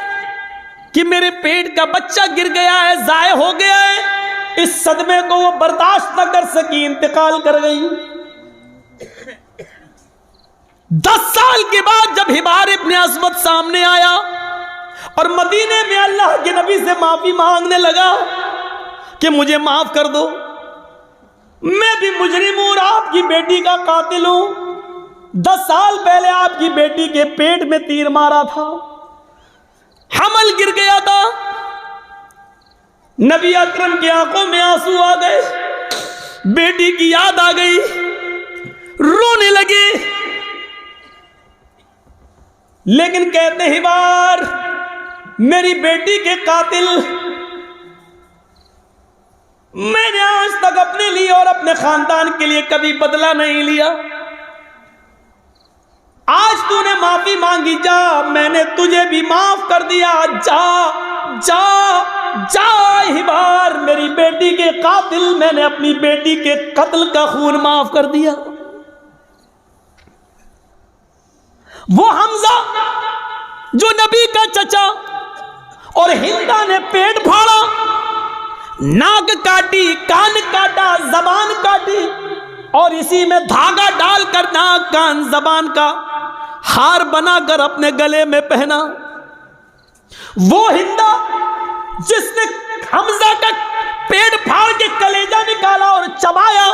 کہ میرے پیٹ کا بچہ گر گیا ہے، ضائع ہو گیا ہے۔ اس صدمے کو وہ برداشت نہ کر سکی، انتقال کر گئی۔ 10 سال کے بعد جب حبار ابن اسود سامنے آیا اور مدینے میں اللہ کے نبی سے معافی مانگنے لگا کہ مجھے معاف کر دو، میں بھی مجرم ہوں اور آپ کی بیٹی کا قاتل ہوں، 10 سال پہلے آپ کی بیٹی کے پیٹ میں تیر مارا تھا، حمل گر گیا تھا۔ نبی اکرم کی آنکھوں میں آنسو آ گئے، بیٹی کی یاد آ گئی، رونے لگے، لیکن کہتے ہیں حبار میری بیٹی کے قاتل، میں نے آج تک اپنے لیے اور اپنے خاندان کے لیے کبھی بدلہ نہیں لیا، آج تو نے معافی مانگی، جا میں نے تجھے بھی معاف کر دیا، جا جا جا حبار میری بیٹی کے قاتل، میں نے اپنی بیٹی کے قتل کا خون معاف کر دیا۔ وہ حمزہ جو نبی کا چچا اور ہندا نے پیٹ پھاڑا، ناک کاٹی، کان کاٹا، زبان کاٹی، اور اسی میں دھاگا ڈال کر ناک کان زبان کا ہار بنا کر اپنے گلے میں پہنا، وہ ہندا جس نے حمزہ کا پیٹ پھاڑ کے کلیجہ نکالا اور چبایا،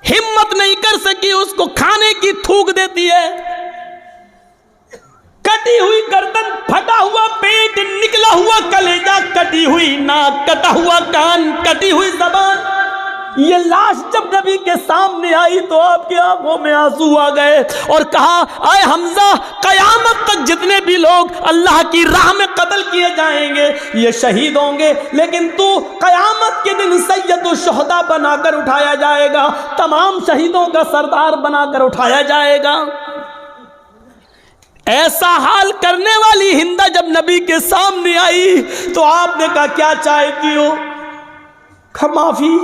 ہمت نہیں کر سکی اس کو کھانے کی، تھوک دیتی ہے، کٹی ہوئی گردن، پھٹا ہوا پیٹ، نکلا ہوا کلیجہ، کٹی ہوئی ناک، کٹا ہوا کان، کٹی ہوئی زبان، یہ لاش جب نبی کے سامنے آئی تو آپ کی آنکھوں میں آنسو آ گئے اور کہا اے حمزہ قیامت تک جتنے بھی لوگ اللہ کی راہ میں قتل کیے جائیں گے یہ شہید ہوں گے، لیکن تو قیامت کے دن سید الشہداء بنا کر اٹھایا جائے گا، تمام شہیدوں کا سردار بنا کر اٹھایا جائے گا۔ ایسا حال کرنے والی ہندا جب نبی کے سامنے آئی تو آپ نے کہا کیا چاہتی ہو؟ معافی۔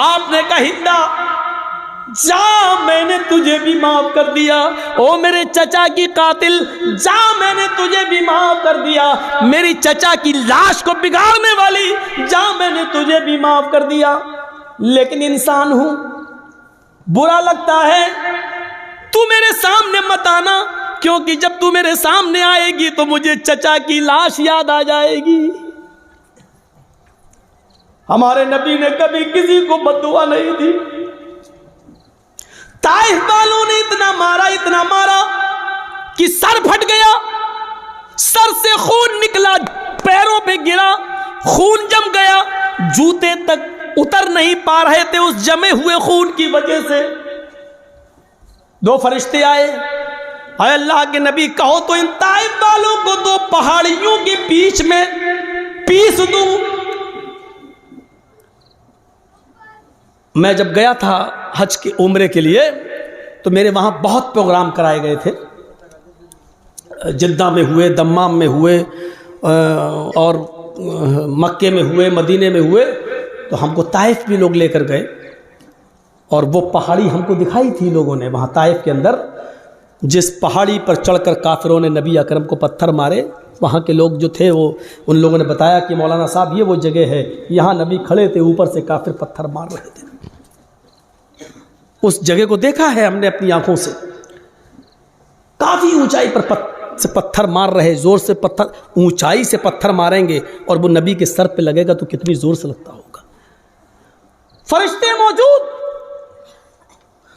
آپ نے کہا ہندا جا میں نے تجھے بھی معاف کر دیا، او میرے چچا کی قاتل جا میں نے تجھے بھی معاف کر دیا، میری چچا کی لاش کو بگاڑنے والی جا میں نے تجھے بھی معاف کر دیا، لیکن انسان ہوں، برا لگتا ہے، تو میرے سامنے مت آنا، کیونکہ جب تو میرے سامنے آئے گی تو مجھے چچا کی لاش یاد آ جائے گی۔ ہمارے نبی نے کبھی کسی کو بد دعا نہیں دی۔ طائف والوں نے اتنا مارا کہ سر پھٹ گیا، سر سے خون نکلا، پیروں پہ گرا، خون جم گیا، جوتے تک اتر نہیں پا رہے تھے اس جمے ہوئے خون کی وجہ سے۔ 2 فرشتے آئے، اے اللہ کے نبی کہو تو ان طائف والوں کو 2 پہاڑیوں کے بیچ میں پیس دوں۔ میں جب گیا تھا حج کے عمرے کے لیے تو میرے وہاں بہت پروگرام کرائے گئے تھے، جدہ میں ہوئے، دمام میں ہوئے، اور مکے میں ہوئے، مدینے میں ہوئے، تو ہم کو طائف بھی لوگ لے کر گئے اور وہ پہاڑی ہم کو دکھائی تھی لوگوں نے وہاں طائف کے اندر، جس پہاڑی پر چڑھ کر کافروں نے نبی اکرم کو پتھر مارے، وہاں کے لوگ جو تھے وہ ان لوگوں نے بتایا کہ مولانا صاحب یہ وہ جگہ ہے، یہاں نبی کھڑے تھے، اوپر سے کافر پتھر مار رہے تھے۔ اس جگہ کو دیکھا ہے ہم نے اپنی آنکھوں سے، کافی اونچائی پر پتھر مار رہے، زور سے پتھر، اونچائی سے پتھر ماریں گے اور وہ نبی کے سر پہ لگے گا تو کتنی زور سے لگتا ہوگا۔ فرشتے موجود،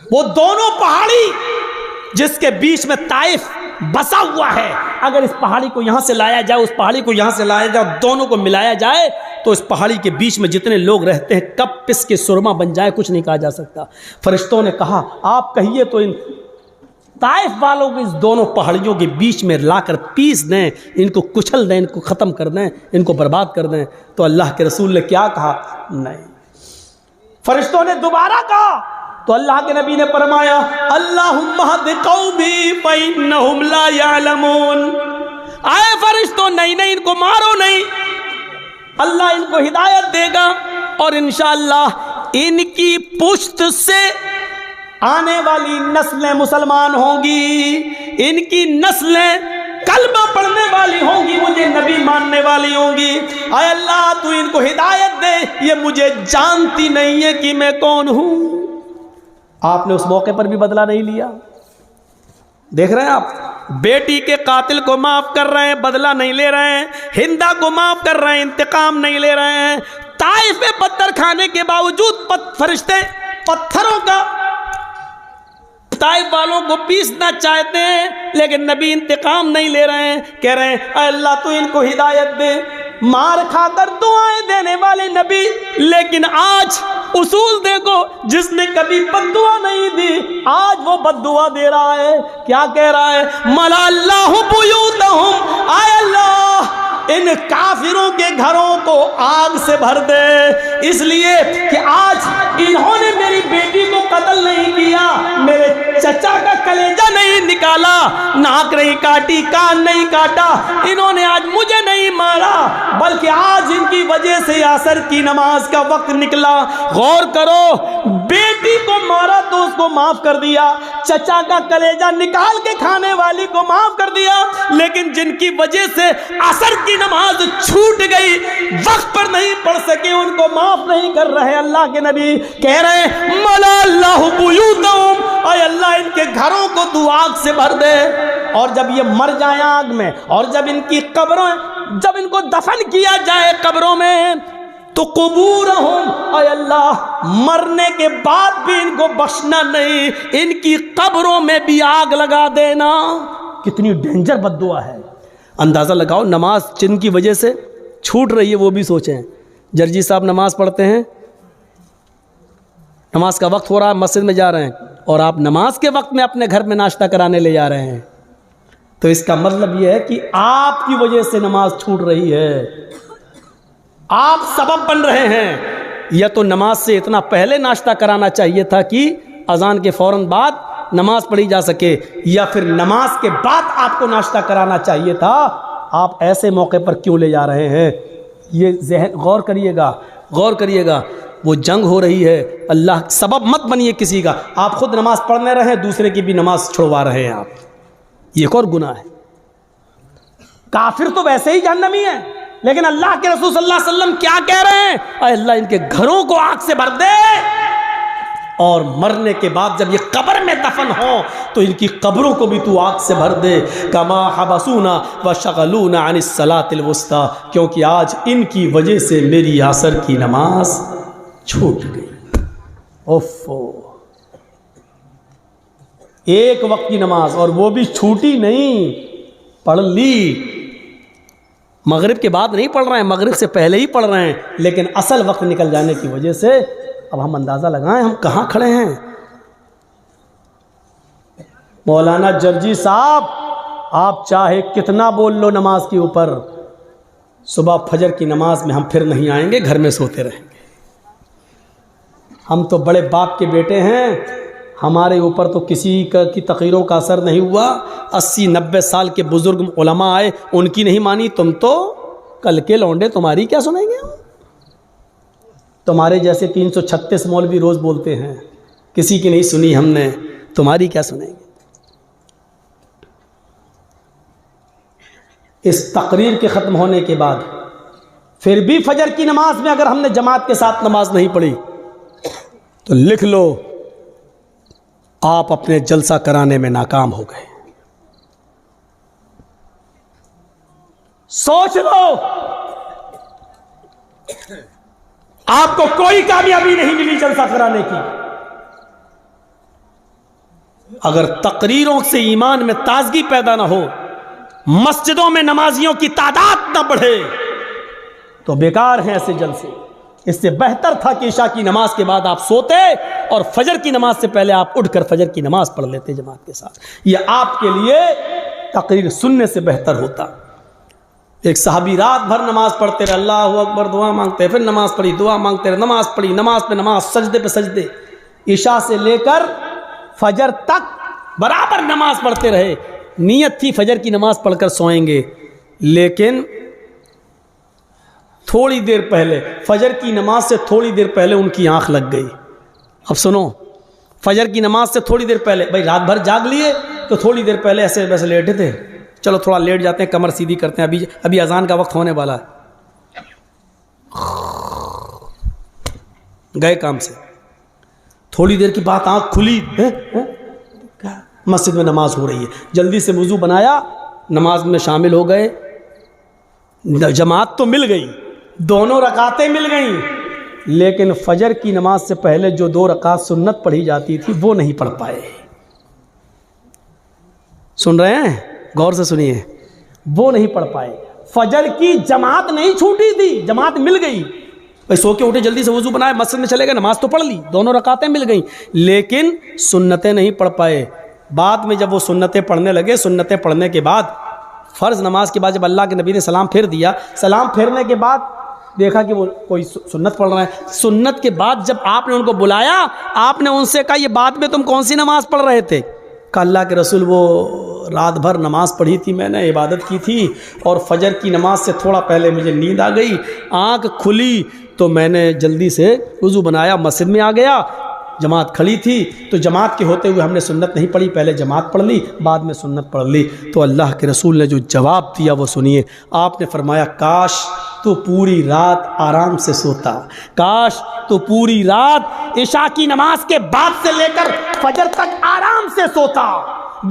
وہ دونوں پہاڑی جس کے بیچ میں طائف بسا ہوا ہے. اگر اس پہاڑی کو یہاں سے لایا جائے, اس پہاڑی کو یہاں سے لایا جائے, دونوں کو ملایا جائے تو اس پہاڑی کے بیچ میں جتنے لوگ رہتے ہیں کب پس کے سرما بن جائے کچھ نہیں کہا جا سکتا. فرشتوں نے کہا آپ کہیے تو ان طائف والوں کو اس دونوں پہاڑیوں کے بیچ میں لا کر پیس دیں, ان کو کچل دیں, ان کو ختم کر دیں, ان کو برباد کر دیں. تو اللہ کے رسول نے کیا کہا؟ نہیں. فرشتوں نے دوبارہ کہا تو اللہ کے نبی نے فرمایا اللہم اہد قومی فإنہم لا یعلمون. آئے فرشتوں, نہیں نہیں ان کو مارو نہیں, اللہ ان کو ہدایت دے گا اور انشاءاللہ ان کی پشت سے آنے والی نسلیں مسلمان ہوں گی, ان کی نسلیں کلمہ پڑھنے والی ہوں گی, مجھے نبی ماننے والی ہوں گی. اے اللہ تو ان کو ہدایت دے, یہ مجھے جانتی نہیں ہے کہ میں کون ہوں. آپ نے اس موقع پر بھی بدلہ نہیں لیا. دیکھ رہے ہیں آپ, بیٹی کے قاتل کو معاف کر رہے ہیں, بدلہ نہیں لے رہے ہیں. ہندا کو معاف کر رہے ہیں, انتقام نہیں لے رہے ہیں. طائف میں پتھر کھانے کے باوجود فرشتے پتھروں کا طائف والوں کو پیسنا چاہتے ہیں, لیکن نبی انتقام نہیں لے رہے ہیں. کہہ رہے ہیں اے اللہ تو ان کو ہدایت دے. مار کھا کر دعائیں دینے والے نبی, لیکن آج اصول دیکھو, جس نے کبھی بد دعا نہیں دی آج وہ بد دعا دے رہا ہے. کیا کہہ رہا ہے؟ ملا اللہ بیوتہم, اے اللہ ان کافروں کے گھروں کو آگ سے بھر دے, اس لیے کہ آج انہوں نے میری بیٹی کو قتل نہیں کیا, میرے چچا کا کلیجہ نہیں نکالا, ناک نہیں کاٹی, کان نہیں کاٹا, انہوں نے آج مجھے نہیں مارا, بلکہ آج ان کی وجہ سے عصر کی نماز کا وقت نکلا. غور کرو, بیٹی کو مارا تو اس کو معاف کر دیا, چچا کا کلیجہ نکال کے کھانے والی کو معاف کر دیا, لیکن جن کی وجہ سے عصر کی نماز چھوٹ گئی, وقت پر نہیں پڑھ سکے, ان کو معاف نہیں کر رہے. اللہ کے نبی کہہ رہے ہیں ملا اللہ بیوتہم, اے اللہ ان کے گھروں کو تو آگ سے بھر دے. اور جب یہ مر جائیں آگ میں, اور جب ان کی قبروں, جب ان کو دفن کیا جائے قبروں میں, تو قبورہم, اے اللہ مرنے کے بعد بھی ان کو بخشنا نہیں, ان کی قبروں میں بھی آگ لگا دینا. کتنی ڈینجر بد دعا ہے. اندازہ لگاؤ, نماز جن کی وجہ سے چھوٹ رہی ہے وہ بھی سوچیں. جرجی صاحب نماز پڑھتے ہیں, نماز کا وقت ہو رہا ہے, مسجد میں جا رہے ہیں, اور آپ نماز کے وقت میں اپنے گھر میں ناشتہ کرانے لے جا رہے ہیں, تو اس کا مطلب یہ ہے کہ آپ کی وجہ سے نماز چھوٹ رہی ہے, آپ سبب بن رہے ہیں. یا تو نماز سے اتنا پہلے ناشتہ کرانا چاہیے تھا کہ اذان کے فوراً بعد نماز پڑھی جا سکے, یا پھر نماز کے بعد آپ کو ناشتہ کرانا چاہیے تھا. آپ ایسے موقع پر کیوں لے جا رہے ہیں؟ یہ ذہن غور کریے گا, غور کریے گا. وہ جنگ ہو رہی ہے, اللہ سبب مت بنیے کسی کا. آپ خود نماز پڑھنے رہے, دوسرے کی بھی نماز چھڑوا رہے ہیں آپ, یہ ایک اور گناہ ہے. کافر تو ویسے ہی جہنمی ہے, لیکن اللہ کے رسول صلی اللہ علیہ وسلم کیا کہہ رہے ہیں؟ اے اللہ ان کے گھروں کو آگ سے بھر دے, اور مرنے کے بعد جب یہ قبر میں دفن ہوں تو ان کی قبروں کو بھی تو آگ سے بھر دے. کما حبسونا وشغلونا عن الصلاۃ الوسطی, کیونکہ آج ان کی وجہ سے میری عصر کی نماز چھوٹ گئی. اوفو, ایک وقت کی نماز, اور وہ بھی چھوٹی نہیں, پڑھ لی. مغرب کے بعد نہیں پڑھ رہے ہیں, مغرب سے پہلے ہی پڑھ رہے ہیں, لیکن اصل وقت نکل جانے کی وجہ سے اب ہم اندازہ لگائیں ہم کہاں کھڑے ہیں. مولانا جرجی صاحب, آپ چاہے کتنا بول لو نماز کے اوپر, صبح فجر کی نماز میں ہم پھر نہیں آئیں گے, گھر میں سوتے رہیں گے. ہم تو بڑے باپ کے بیٹے ہیں, ہمارے اوپر تو کسی کی تقریروں کا اثر نہیں ہوا. 80-90 سال کے بزرگ علماء آئے, ان کی نہیں مانی, تم تو کل کے لونڈے تمہاری کیا سنیں گے؟ تمہارے جیسے 336 مولوی روز بولتے ہیں, کسی کی نہیں سنی ہم نے, تمہاری کیا سنیں گے؟ اس تقریر کے ختم ہونے کے بعد پھر بھی فجر کی نماز میں اگر ہم نے جماعت کے ساتھ نماز نہیں پڑھی تو لکھ لو آپ اپنے جلسہ کرانے میں ناکام ہو گئے. سوچ لو, آپ کو کوئی کامیابی نہیں ملی جلسہ کرانے کی. اگر تقریروں سے ایمان میں تازگی پیدا نہ ہو، مسجدوں میں نمازیوں کی تعداد نہ بڑھے، تو بیکار ہیں ایسے جلسے۔ اس سے بہتر تھا کہ عشاء کی نماز کے بعد آپ سوتے اور فجر کی نماز سے پہلے آپ اٹھ کر فجر کی نماز پڑھ لیتے جماعت کے ساتھ، یہ آپ کے لیے تقریر سننے سے بہتر ہوتا۔ ایک صحابی رات بھر نماز پڑھتے رہے، اللہ اکبر، دعا مانگتے، پھر نماز پڑھی، دعا مانگتے رہے، نماز پڑھی، نماز پہ نماز، سجدے پہ سجدے، عشاء سے لے کر فجر تک برابر نماز پڑھتے رہے۔ نیت تھی فجر کی نماز پڑھ کر سوئیں گے، لیکن تھوڑی دیر پہلے، فجر کی نماز سے تھوڑی دیر پہلے ان کی آنکھ لگ گئی۔ اب سنو، فجر کی نماز سے تھوڑی دیر پہلے، بھائی رات بھر جاگ لیے تو تھوڑی دیر پہلے ایسے ویسے لیٹے تھے، چلو تھوڑا لیٹ جاتے ہیں، کمر سیدھی کرتے ہیں، ابھی اذان کا وقت ہونے والا ہے، گئے کام سے، تھوڑی دیر کی بات آنکھ کھلی، مسجد میں نماز ہو رہی ہے، جلدی سے وضو بنایا، نماز میں شامل ہو گئے، جماعت تو مل گئی، دونوں رکعتیں مل گئیں، لیکن فجر کی نماز سے پہلے جو 2 رکعت سنت پڑھی جاتی تھی وہ نہیں پڑھ پائے۔ سن رہے ہیں؟ غور سے سنیے، وہ نہیں پڑھ پائے۔ فجر کی جماعت نہیں چھوٹی تھی، جماعت مل گئی، بھائی سو کے اٹھے، جلدی سے وضو بنائے، مسجد میں چلے گئے، نماز تو پڑھ لی، دونوں رکعتیں مل گئیں، لیکن سنتیں نہیں پڑھ پائے۔ بعد میں جب وہ سنتیں پڑھنے لگے، سنتیں پڑھنے کے بعد فرض نماز کے بعد جب اللہ کے نبی نے سلام پھیر دیا، سلام پھیرنے کے بعد دیکھا کہ وہ کوئی سنت پڑھ رہا ہے، سنت کے بعد جب آپ نے ان کو بلایا، آپ نے ان سے کہا یہ بعد میں تم کون سی نماز پڑھ رہے تھے؟ کہ اللہ کے رسول وہ رات بھر نماز پڑھی تھی میں نے، عبادت کی تھی، اور فجر کی نماز سے تھوڑا پہلے مجھے نیند آ گئی، آنکھ کھلی تو میں نے جلدی سے وضو بنایا، مسجد میں آ گیا، جماعت کھڑی تھی تو جماعت کے ہوتے ہوئے ہم نے سنت نہیں پڑھی، پہلے جماعت پڑھ لی، بعد میں سنت پڑھ لی۔ تو اللہ کے رسول نے جو جواب دیا وہ سنیے، آپ نے فرمایا کاش تو پوری رات آرام سے سوتا، کاش تو پوری رات عشاء کی نماز کے بعد سے لے کر فجر تک آرام سے سوتا،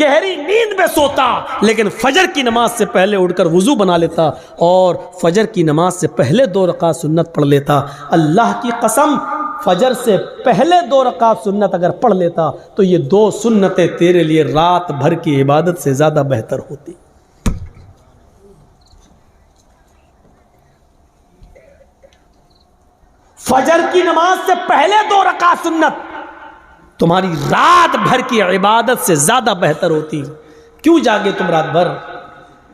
گہری نیند میں سوتا، لیکن فجر کی نماز سے پہلے اٹھ کر وضو بنا لیتا اور فجر کی نماز سے پہلے 2 رکعت سنت پڑھ لیتا۔ اللہ کی قسم، فجر سے پہلے 2 رکعت سنت اگر پڑھ لیتا تو یہ 2 سنتیں تیرے لیے رات بھر کی عبادت سے زیادہ بہتر ہوتی۔ فجر کی نماز سے پہلے 2 رکعت سنت تمہاری رات بھر کی عبادت سے زیادہ بہتر ہوتی۔ کیوں جاگے تم رات بھر؟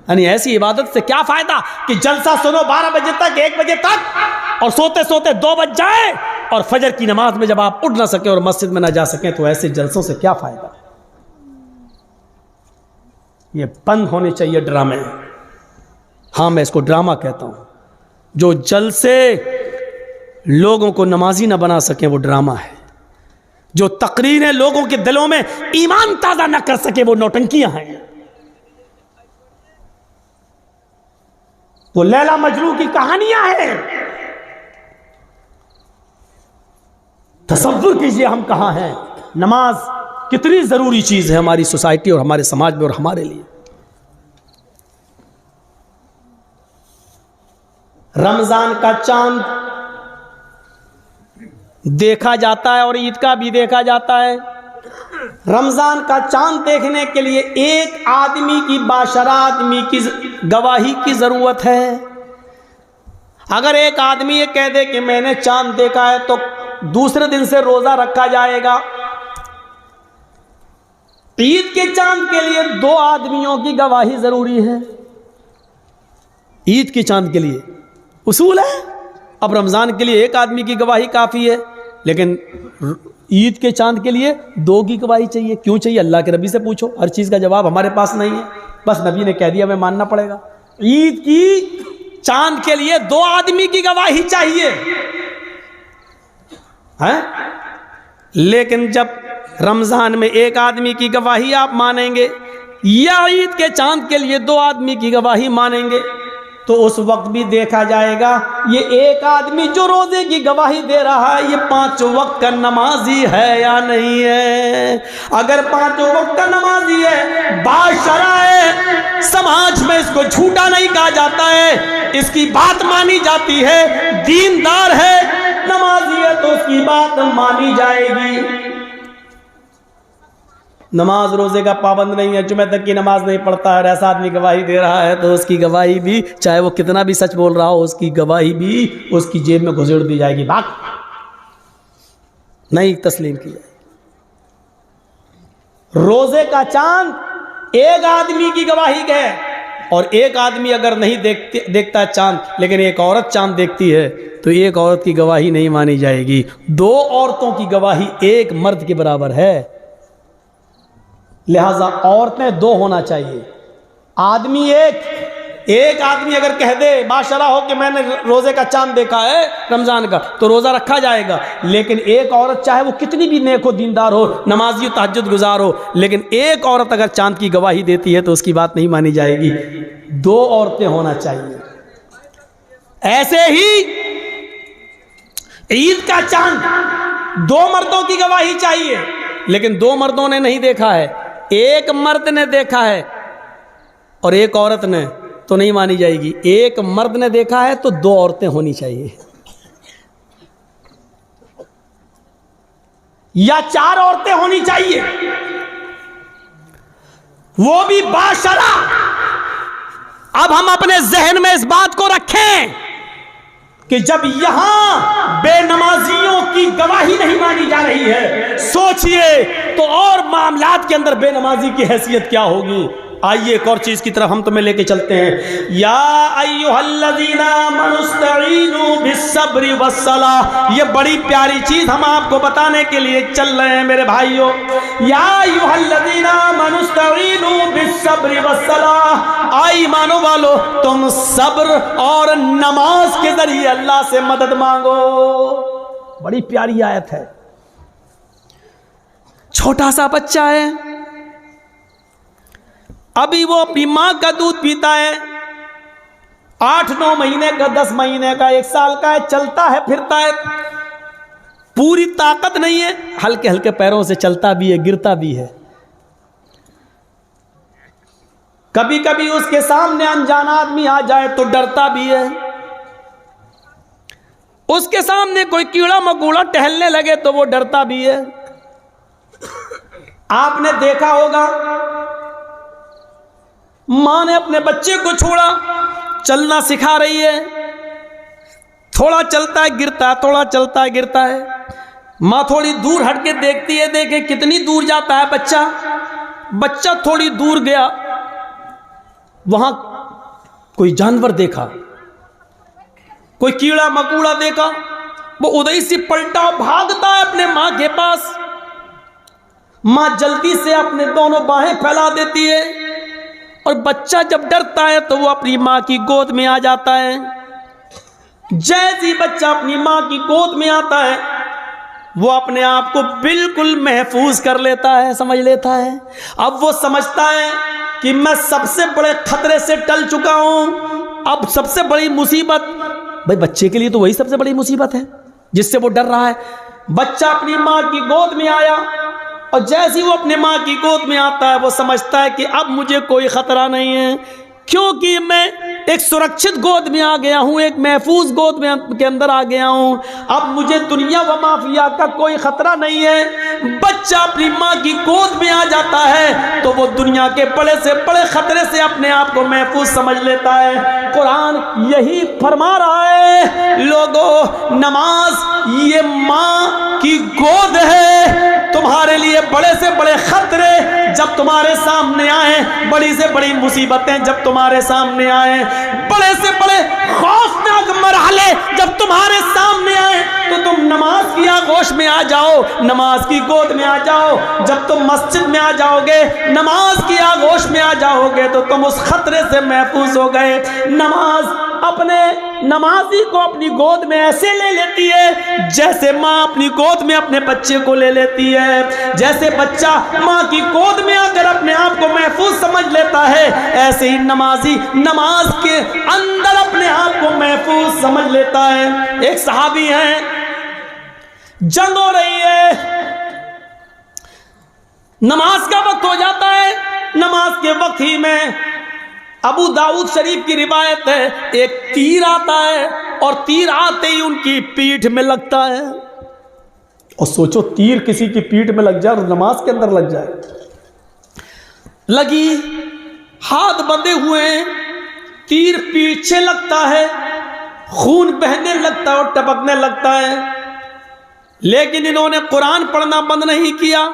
یعنی ایسی عبادت سے کیا فائدہ کہ جلسہ سنو 12 بجے تک، 1 بجے تک، اور سوتے سوتے 2 بج جائے، اور فجر کی نماز میں جب آپ اٹھ نہ سکیں اور مسجد میں نہ جا سکیں، تو ایسے جلسوں سے کیا فائدہ؟ یہ بند ہونے چاہیے ڈرامے۔ ہاں میں اس کو ڈرامہ کہتا ہوں، جو جلسے لوگوں کو نمازی نہ بنا سکیں وہ ڈرامہ ہے، جو تقریریں لوگوں کے دلوں میں ایمان تازہ نہ کر سکے وہ نوٹنکیاں ہیں، وہ لیلا مجنوں کی کہانیاں ہیں۔ تصور کیجئے ہم کہاں ہیں، نماز کتنی ضروری چیز ہے ہماری سوسائٹی اور ہمارے سماج میں اور ہمارے لیے۔ رمضان کا چاند دیکھا جاتا ہے اور عید کا بھی دیکھا جاتا ہے۔ رمضان کا چاند دیکھنے کے لیے ایک آدمی کی، باشرہ آدمی کی گواہی کی ضرورت ہے۔ اگر ایک آدمی یہ کہہ دے کہ میں نے چاند دیکھا ہے تو دوسرے دن سے روزہ رکھا جائے گا۔ عید کے چاند کے لیے 2 آدمیوں کی گواہی ضروری ہے۔ عید کے چاند کے لیے اصول ہے، اب رمضان کے لیے 1 آدمی کی گواہی کافی ہے، لیکن عید کے چاند کے لیے 2 کی گواہی چاہیے۔ کیوں چاہیے؟ اللہ کے نبی سے پوچھو، ہر چیز کا جواب ہمارے پاس نہیں ہے، بس نبی نے کہہ دیا ہمیں ماننا پڑے گا۔ عید کی چاند کے لیے 2 آدمی کی گواہی چاہیے، لیکن جب رمضان میں 1 آدمی کی گواہی آپ مانیں گے یا عید کے چاند کے لیے 2 آدمی کی گواہی مانیں گے، تو اس وقت بھی دیکھا جائے گا یہ 1 آدمی جو روزے کی گواہی دے رہا ہے یہ 5 وقت کا نمازی ہے یا نہیں ہے۔ اگر 5 وقت کا نمازی ہے، باشرہ ہے، سماج میں اس کو جھوٹا نہیں کہا جاتا ہے، اس کی بات مانی جاتی ہے، دیندار ہے، نمازی ہے تو اس کی بات مانی جائے گی۔ نماز روزے کا پابند نہیں ہے، جمعہ تک کی نماز نہیں پڑھتا ہے، اور ایسا آدمی گواہی دے رہا ہے تو اس کی گواہی بھی، چاہے وہ کتنا بھی سچ بول رہا ہو، اس کی گواہی بھی اس کی جیب میں گھسیڑ دی جائے گی، بات نہیں تسلیم کی جائے گی۔ روزے کا چاند ایک آدمی کی گواہی ہے، اور ایک آدمی اگر نہیں دیکھتا چاند، لیکن ایک عورت چاند دیکھتی ہے تو ایک عورت کی گواہی نہیں مانی جائے گی۔ دو عورتوں کی گواہی ایک مرد کے برابر ہے، لہذا عورتیں دو ہونا چاہیے، آدمی ایک آدمی اگر کہہ دے ماشاءاللہ ہو کہ میں نے روزے کا چاند دیکھا ہے رمضان کا، تو روزہ رکھا جائے گا، لیکن ایک عورت چاہے وہ کتنی بھی نیک ہو، دیندار ہو، نمازی و تہجد گزار ہو، لیکن ایک عورت اگر چاند کی گواہی دیتی ہے تو اس کی بات نہیں مانی جائے گی، دو عورتیں ہونا چاہیے۔ ایسے ہی عید کا چاند دو مردوں کی گواہی چاہیے، لیکن دو مردوں نے نہیں دیکھا ہے، ایک مرد نے دیکھا ہے اور ایک عورت نے، تو نہیں مانی جائے گی۔ ایک مرد نے دیکھا ہے تو دو عورتیں ہونی چاہیے، یا چار عورتیں ہونی چاہیے، وہ بھی باشرع۔ اب ہم اپنے ذہن میں اس بات کو رکھیں کہ جب یہاں بے نمازیوں کی گواہی نہیں مانی جا رہی ہے، سوچئے تو اور معاملات کے اندر بے نمازی کی حیثیت کیا ہوگی۔ آئیے ایک اور چیز کی طرف ہم تمہیں لے کے چلتے ہیں۔ یا ایھا الذین آمنوا استعینوا بالصبر والصلاۃ، یہ بڑی پیاری چیز ہم آپ کو بتانے کے لیے چل رہے ہیں میرے بھائیوں۔ یا ایھا الذین آمنوا استعینوا بالصبر والصلاۃ، آئی ایمانو والو تم صبر اور نماز کے ذریعے اللہ سے مدد مانگو۔ بڑی پیاری آیت ہے۔ چھوٹا سا بچہ ہے، ابھی وہ اپنی ماں کا دودھ پیتا ہے، 8-9 مہینے کا، 10 مہینے کا، 1 سال کا ہے، چلتا ہے پھرتا ہے، پوری طاقت نہیں ہے، ہلکے ہلکے پیروں سے چلتا بھی ہے، گرتا بھی ہے۔ کبھی کبھی اس کے سامنے انجان آدمی آ جائے تو ڈرتا بھی ہے، اس کے سامنے کوئی کیڑا مکوڑا ٹہلنے لگے تو وہ ڈرتا بھی ہے۔ آپ نے دیکھا ہوگا ماں نے اپنے بچے کو چھوڑا، چلنا سکھا رہی ہے، تھوڑا چلتا ہے گرتا ہے، تھوڑا چلتا ہے گرتا ہے، ماں تھوڑی دور ہٹ کے دیکھتی ہے، دیکھے کتنی دور جاتا ہے بچہ تھوڑی دور گیا، وہاں کوئی جانور دیکھا، کوئی کیڑا مکوڑا دیکھا، وہ ادھر سے پلٹا بھاگتا ہے اپنے ماں کے پاس، ماں جلدی سے اپنے دونوں باہیں پھیلا دیتی ہے، اور بچہ جب ڈرتا ہے تو وہ اپنی ماں کی گود میں آ جاتا ہے۔ جیسے بچہ اپنی ماں کی گود میں آتا ہے وہ اپنے آپ کو بالکل محفوظ کر لیتا ہے، سمجھ لیتا ہے۔ اب وہ سمجھتا ہے کہ میں سب سے بڑے خطرے سے ٹل چکا ہوں، اب سب سے بڑی مصیبت، بھائی بچے کے لیے تو وہی سب سے بڑی مصیبت ہے جس سے وہ ڈر رہا ہے۔ بچہ اپنی ماں کی گود میں آیا، اور جیسے وہ اپنے ماں کی گود میں آتا ہے وہ سمجھتا ہے کہ اب مجھے کوئی خطرہ نہیں ہے، کیونکہ میں ایک سرکشت گود میں آ گیا ہوں، ایک محفوظ گود میں کے اندر آ گیا ہوں، اب مجھے دنیا و ما فیہا کا کوئی خطرہ نہیں ہے۔ بچہ اپنی ماں کی گود میں آ جاتا ہے تو وہ دنیا کے بڑے سے بڑے خطرے سے اپنے آپ کو محفوظ سمجھ لیتا ہے۔ قرآن یہی فرما رہا ہے، لوگو نماز یہ ماں کی گود ہے، تمہارے لیے بڑے سے بڑے خطرے جب تمہارے سامنے آئیں، بڑی سے بڑی مصیبتیں جب تمہارے سامنے آئیں، بڑے سے بڑے خوفناک مرحلے جب تمہارے سامنے آئیں تو تم نماز کی آغوش میں آ جاؤ، نماز کی گود میں آ جاؤ۔ جب تم مسجد میں آ جاؤ گے، نماز کی آغوش میں آ جاؤ گے تو تم اس خطرے سے محفوظ ہو گئے۔ نماز اپنے نمازی کو اپنی گود میں ایسے لے لیتی ہے جیسے ماں اپنی گود میں اپنے بچے کو لے لیتی ہے۔ جیسے بچہ ماں کی گود میں آ کر اپنے آپ کو محفوظ سمجھ لیتا ہے، ایسے ہی نمازی نماز کے اندر اپنے آپ کو محفوظ سمجھ لیتا ہے۔ ایک صحابی ہیں، جنگ ہو رہی ہے، نماز کا وقت ہو جاتا ہے، نماز کے وقت ہی میں ابو داؤد شریف کی روایت ہے، ایک تیر آتا ہے اور تیر آتے ہی ان کی پیٹھ میں لگتا ہے۔ اور سوچو تیر کسی کی پیٹھ میں لگ جائے اور نماز کے اندر لگ جائے، لگی، ہاتھ بندھے ہوئے ہیں، تیر پیچھے لگتا ہے، خون بہنے لگتا ہے اور ٹپکنے لگتا ہے، لیکن انہوں نے قرآن پڑھنا بند نہیں کیا،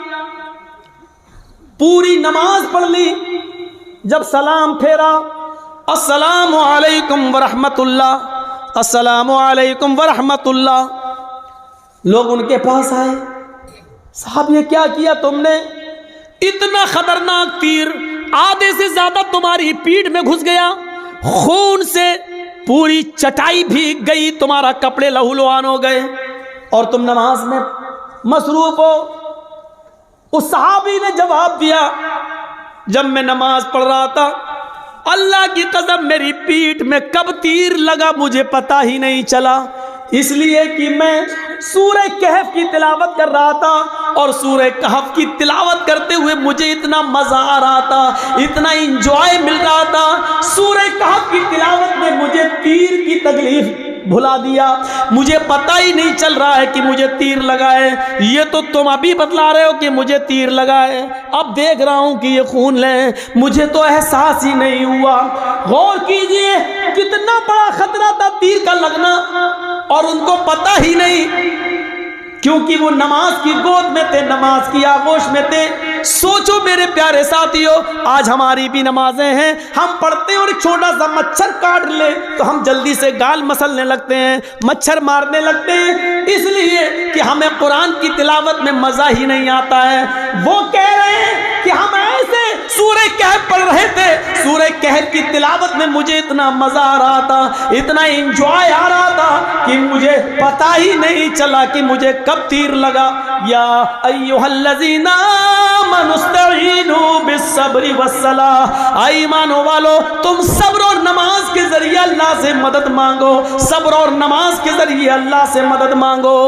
پوری نماز پڑھ لی۔ جب سلام پھیرا، السلام علیکم ورحمت اللہ، السلام علیکم ورحمت اللہ، لوگ ان کے پاس آئے، صاحب یہ کیا کیا تم نے؟ اتنا خطرناک تیر آدھے سے زیادہ تمہاری پیٹھ میں گھس گیا، خون سے پوری چٹائی بھیگ گئی، تمہارا کپڑے لہو لہان ہو گئے اور تم نماز میں مصروف ہو۔ اس صحابی نے جواب دیا، جب میں نماز پڑھ رہا تھا، اللہ کی قسم میری پیٹھ میں کب تیر لگا مجھے پتا ہی نہیں چلا، اس لیے کہ میں سورہ کہف کی تلاوت کر رہا تھا، اور سورہ کہف کی تلاوت کرتے ہوئے مجھے اتنا مزہ آ رہا تھا، اتنا انجوائے مل رہا تھا، سورہ کہف کی تلاوت میں مجھے تیر کی تکلیف بھلا دیا، مجھے پتہ ہی نہیں چل رہا ہے کہ مجھے تیر لگا ہے، یہ تو تم ابھی بتلا رہے ہو کہ مجھے تیر لگا ہے، اب دیکھ رہا ہوں کہ یہ خون ہے، مجھے تو احساس ہی نہیں ہوا۔ غور کیجئے کتنا بڑا خطرہ تھا تیر کا لگنا، اور ان کو پتہ ہی نہیں، کیونکہ وہ نماز کی گود میں تھے، نماز کی آغوش میں تھے۔ سوچو میرے پیارے ساتھیو، آج ہماری بھی نمازیں ہیں، ہم پڑھتے ہیں اور ایک چھوٹا سا مچھر کاٹ لے تو ہم جلدی سے گال مسلنے لگتے ہیں، مچھر مارنے لگتے ہیں، اس لیے کہ ہمیں قرآن کی تلاوت میں مزہ ہی نہیں آتا ہے۔ وہ کہہ رہے ہیں کہ ہم ایسے سورہ کہف پڑھ رہے تھے، سورہ کہف کی تلاوت میں مجھے اتنا مزہ آ رہا تھا، اتنا انجوائے آ رہا تھا کہ مجھے پتہ ہی نہیں چلا کہ مجھے کب تیر لگا۔ یا ایھا الذین آمنوا استعینوا بالصبر والصلاۃ، اے ایمانوں والو تم صبر اور نماز کے ذریعے اللہ سے مدد مانگو، صبر اور نماز کے ذریعے اللہ سے مدد مانگو،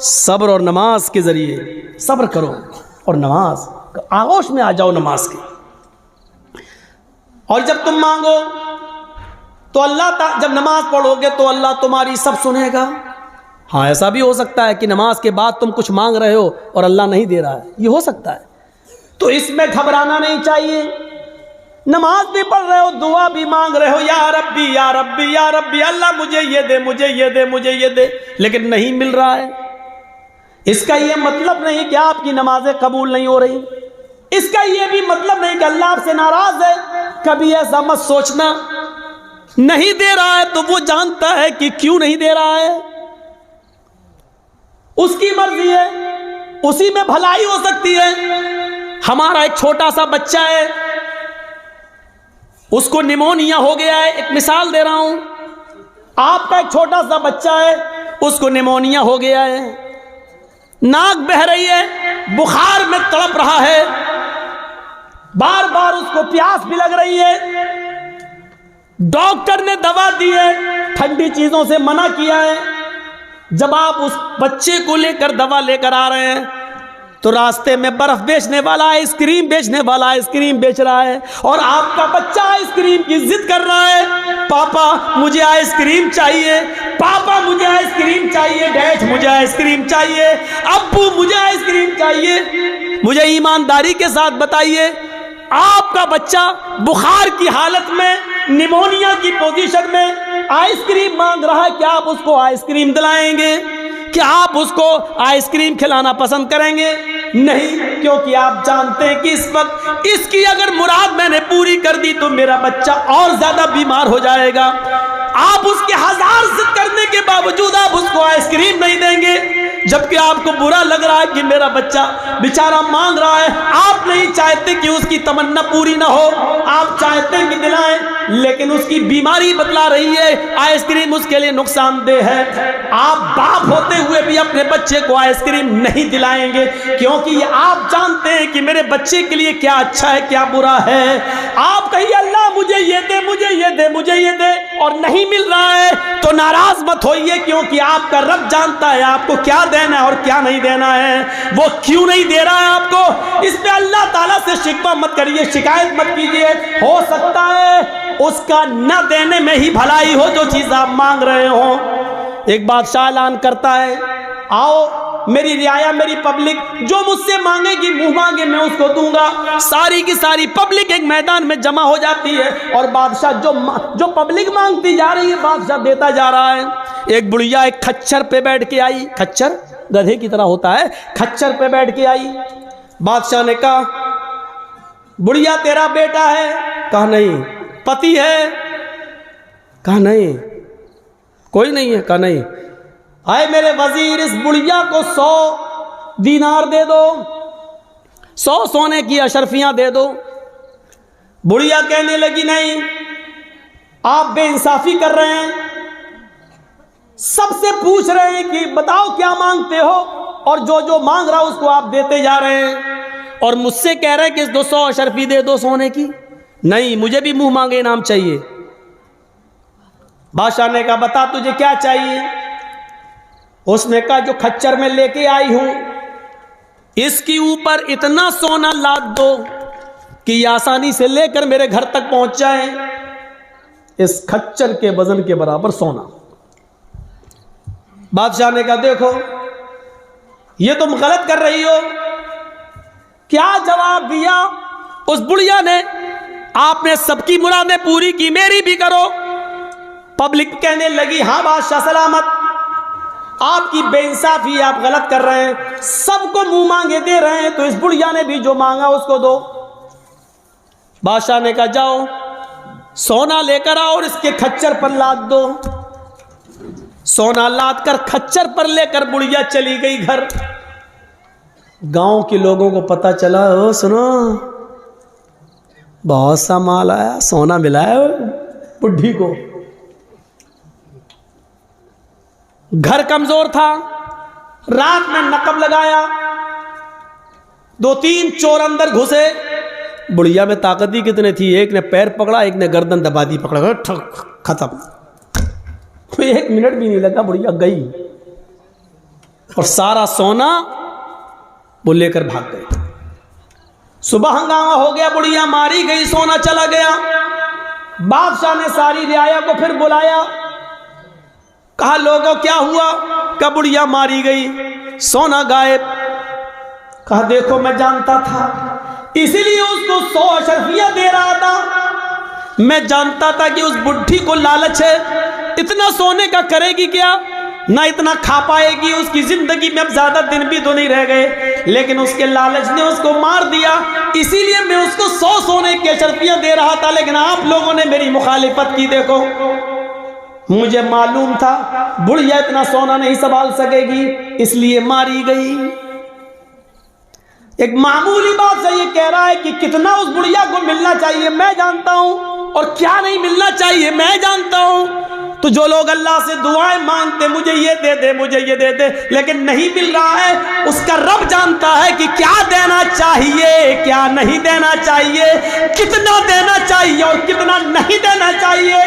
صبر اور نماز کے ذریعے صبر کرو اور نماز آغوش میں آ جاؤ نماز کے، اور جب تم مانگو تو اللہ جب نماز پڑھو گے تو اللہ تمہاری سب سنے گا۔ ہاں ایسا بھی ہو سکتا ہے کہ نماز کے بعد تم کچھ مانگ رہے ہو اور اللہ نہیں دے رہا ہے، یہ ہو سکتا ہے، تو اس میں گھبرانا نہیں چاہیے۔ نماز بھی پڑھ رہے ہو، دعا بھی مانگ رہے ہو، یا ربی یا ربی یا ربی، اللہ مجھے یہ دے، مجھے یہ دے، مجھے یہ دے، لیکن نہیں مل رہا ہے، اس کا یہ مطلب نہیں کہ آپ کی نمازیں قبول نہیں ہو رہی، اس کا یہ بھی مطلب نہیں کہ اللہ آپ سے ناراض ہے۔ کبھی ایسا مت سوچنا، نہیں دے رہا ہے تو وہ جانتا ہے کہ کیوں نہیں دے رہا ہے، اس کی مرضی ہے، اسی میں بھلائی ہو سکتی ہے۔ ہمارا ایک چھوٹا سا بچہ ہے، اس کو نیمونیا ہو گیا ہے، ایک مثال دے رہا ہوں، آپ کا ایک چھوٹا سا بچہ ہے، اس کو نیمونیا ہو گیا ہے، ناک بہہ رہی ہے، بخار میں تڑپ رہا ہے، بار بار اس کو پیاس بھی لگ رہی ہے، ڈاکٹر نے دوا دی ہے، ٹھنڈی چیزوں سے منع کیا ہے۔ جب آپ اس بچے کو لے کر دوا لے کر آ رہے ہیں تو راستے میں برف بیچنے والا آئس کریم بیچنے والا آئس کریم بیچ رہا ہے، اور آپ کا بچہ آئس کریم کی ضد کر رہا ہے، پاپا مجھے آئس کریم چاہیے، پاپا مجھے آئس کریم چاہیے، ڈیڈ مجھے آئس کریم چاہیے، ابو مجھے آئس کریم چاہیے۔ مجھے ایمانداری کے ساتھ بتائیے، آپ کا بچہ بخار کی حالت میں، نیمونیا کی پوزیشن میں آئس کریم مانگ رہا ہے، کیا آپ اس کو آئس کریم دلائیں گے؟ کیا آپ اس کو آئس کریم کھلانا پسند کریں گے؟ نہیں، کیونکہ آپ جانتے ہیں کہ اس وقت اس کی اگر مراد میں نے پوری کر دی تو میرا بچہ اور زیادہ بیمار ہو جائے گا۔ آپ اس کے ہزار ضد کرنے کے باوجود آپ اس کو آئس کریم نہیں دیں گے، جبکہ آپ کو برا لگ رہا ہے کہ میرا بچہ بیچارہ مانگ رہا ہے، آپ نہیں چاہتے کہ اس کی تمنا پوری نہ ہو، آپ چاہتے ہیں کہ دلائیں، لیکن اس کی بیماری بتلا رہی ہے آئس کریم اس کے لیے نقصان دہ ہے۔ آپ باپ ہوتے ہوئے بھی اپنے بچے کو آئس کریم نہیں دلائیں گے، کیونکہ یہ آپ جانتے ہیں کہ میرے بچے کے لیے کیا اچھا ہے کیا برا ہے۔ آپ کہیے اللہ مجھے یہ دے، مجھے یہ دے، مجھے یہ دے، اور نہیں مل رہا ہے تو ناراض مت ہوئیے، کیونکہ آپ کا رب جانتا ہے آپ کو کیا دینا ہے اور کیا نہیں دینا ہے، وہ کیوں نہیں دے رہا ہے آپ کو، اس پہ اللہ تعالیٰ سے شکوہ مت کریے، شکایت مت کیجیے، ہو سکتا ہے اس کا نہ دینے میں ہی بھلائی ہو جو چیز آپ مانگ رہے ہوں۔ ایک بادشاہ اعلان کرتا ہے، آؤ میری رعایا میری پبلک جو مجھ سے مانگے گی منہ مانگے میں اس کو دوں گا. ساری کی ساری پبلک ایک میدان میں جمع ہو جاتی ہے اور بادشاہ جو پبلک مانگتی جا رہی ہے بادشاہ دیتا جا رہا ہے. ایک بڑھیا ایک کھچر پہ بیٹھ کے آئی, کھچر گدھے کی طرح ہوتا ہے, کھچر پہ بیٹھ کے آئی. بادشاہ نے کہا بڑھیا تیرا بیٹا ہے؟ کہا نہیں. پتی ہے؟ کہا نہیں. کوئی نہیں ہے؟ کہا نہیں. آئے میرے وزیر اس بڑھیا کو 100 دینار دے دو, 100 سونے کی اشرفیاں دے دو. بڑھیا کہنے لگی نہیں, آپ بے انصافی کر رہے ہیں, سب سے پوچھ رہے ہیں کہ بتاؤ کیا مانگتے ہو, اور جو مانگ رہا اس کو آپ دیتے جا رہے ہیں, اور مجھ سے کہہ رہے ہیں کہ 200 اشرفی دے دو سونے کی. نہیں, مجھے بھی منہ مانگے انعام چاہیے. بادشاہ نے کہا بتا تجھے کیا چاہیے؟ اس نے کہا جو کھچر میں لے کے آئی ہوں اس کے اوپر اتنا سونا لاد دو کہ یہ آسانی سے لے کر میرے گھر تک پہنچ جائے. اس کھچر کے وزن کے برابر سونا. بادشاہ نے کہا دیکھو یہ تم غلط کر رہی ہو. کیا جواب دیا اس بڑھیا نے؟ آپ نے سب کی مرادیں پوری کی, میری بھی کرو. پبلک کہنے لگی ہاں بادشاہ سلامت, آپ کی بے انصافی, آپ غلط کر رہے ہیں, سب کو منہ مانگے دے رہے ہیں, تو اس بڑھیا نے بھی جو مانگا اس کو دو. بادشاہ نے کہا جاؤ سونا لے کر آؤ اور اس کے کھچر پر لاد دو. سونا لاد کر کھچر پر لے کر بڑھیا چلی گئی گھر. گاؤں کے لوگوں کو پتا چلا, او سنو بہت سا مال آیا, سونا ملا ہے بڈھی کو. گھر کمزور تھا, رات میں نقب لگایا, 2-3 چور اندر گھسے. بڑھیا میں طاقت ہی کتنے تھی, ایک نے پیر پکڑا, ایک نے گردن دبا دی, پکڑا ختم. 1 منٹ بھی نہیں لگا, بڑھیا گئی اور سارا سونا وہ لے کر بھاگ گئے. صبح ہنگامہ ہو گیا, بڑھیا ماری گئی, سونا چلا گیا. بادشاہ نے ساری رعایا کو پھر بلایا, کہا لوگوں کیا ہوا؟ کہ بڑھیا ماری گئی, سونا غائب. کہا دیکھو میں جانتا تھا, اسی لیے اس کو 100 اشرفیاں دے رہا تھا. میں جانتا تھا کہ اس بڈھی کو لالچ ہے, اتنا سونے کا کرے گی کیا, نہ اتنا کھا پائے گی. اس کی زندگی میں اب زیادہ دن بھی تو نہیں رہ گئے, لیکن اس کے لالچ نے اس کو مار دیا. اسی لیے میں اس کو 100 سونے کی اشرفیاں دے رہا تھا, لیکن آپ لوگوں نے میری مخالفت کی. دیکھو مجھے معلوم تھا بڑھیا اتنا سونا نہیں سنبھال سکے گی, اس لیے ماری گئی. ایک معمولی بات سے یہ کہہ رہا ہے کہ کتنا اس بڑھیا کو ملنا چاہیے میں جانتا ہوں, اور کیا نہیں ملنا چاہیے میں جانتا ہوں. تو جو لوگ اللہ سے دعائیں مانگتے مجھے یہ دے دے مجھے یہ دے دے, لیکن نہیں مل رہا ہے, اس کا رب جانتا ہے کہ کیا دینا چاہیے کیا نہیں دینا چاہیے, کتنا دینا چاہیے اور کتنا نہیں دینا چاہیے,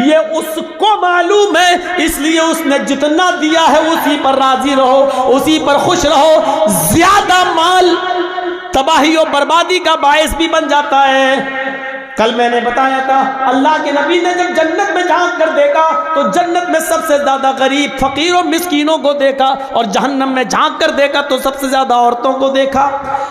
یہ اس کو معلوم ہے. اس لیے اس نے جتنا دیا ہے اسی پر راضی رہو, اسی پر خوش رہو. زیادہ مال تباہی و بربادی کا باعث بھی بن جاتا ہے. کل میں نے بتایا تھا اللہ کے نبی نے جب جنت میں جھانک کر دیکھا تو جنت میں سب سے زیادہ غریب فقیر اور مسکینوں کو دیکھا, اور جہنم میں جھانک کر دیکھا تو سب سے زیادہ عورتوں کو دیکھا.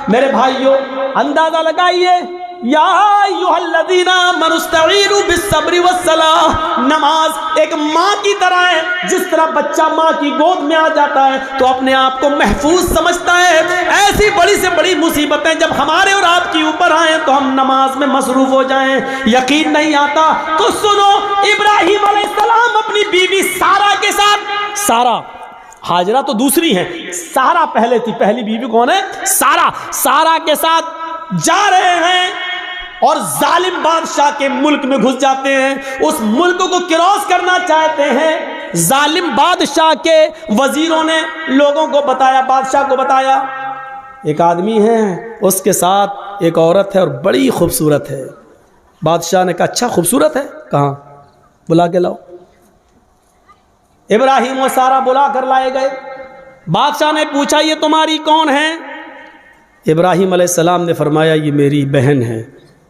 میرے بھائیوں اندازہ لگائیے, یا ایھا الذین آمنوا استعینوا بالصبر والصلاۃ. نماز ایک ماں کی طرح ہے, جس طرح بچہ ماں کی گود میں آ جاتا ہے تو اپنے آپ کو محفوظ سمجھتا ہے. ایسی بڑی سے بڑی مصیبتیں جب ہمارے اور آپ کے اوپر آئیں تو ہم نماز میں مصروف ہو جائیں. یقین نہیں آتا تو سنو, ابراہیم علیہ السلام اپنی بیوی سارہ کے ساتھ, سارہ ہاجرہ تو دوسری ہیں, سارہ پہلے تھی, پہلی بیوی کون ہے؟ سارہ. سارہ کے ساتھ جا رہے ہیں اور ظالم بادشاہ کے ملک میں گھس جاتے ہیں, اس ملک کو کراس کرنا چاہتے ہیں. ظالم بادشاہ کے وزیروں نے لوگوں کو بتایا, بادشاہ کو بتایا ایک آدمی ہے, اس کے ساتھ ایک عورت ہے اور بڑی خوبصورت ہے. بادشاہ نے کہا اچھا خوبصورت ہے, کہاں, بلا کے لاؤ. ابراہیم و سارہ بلا کر لائے گئے. بادشاہ نے پوچھا یہ تمہاری کون ہے؟ ابراہیم علیہ السلام نے فرمایا یہ میری بہن ہے.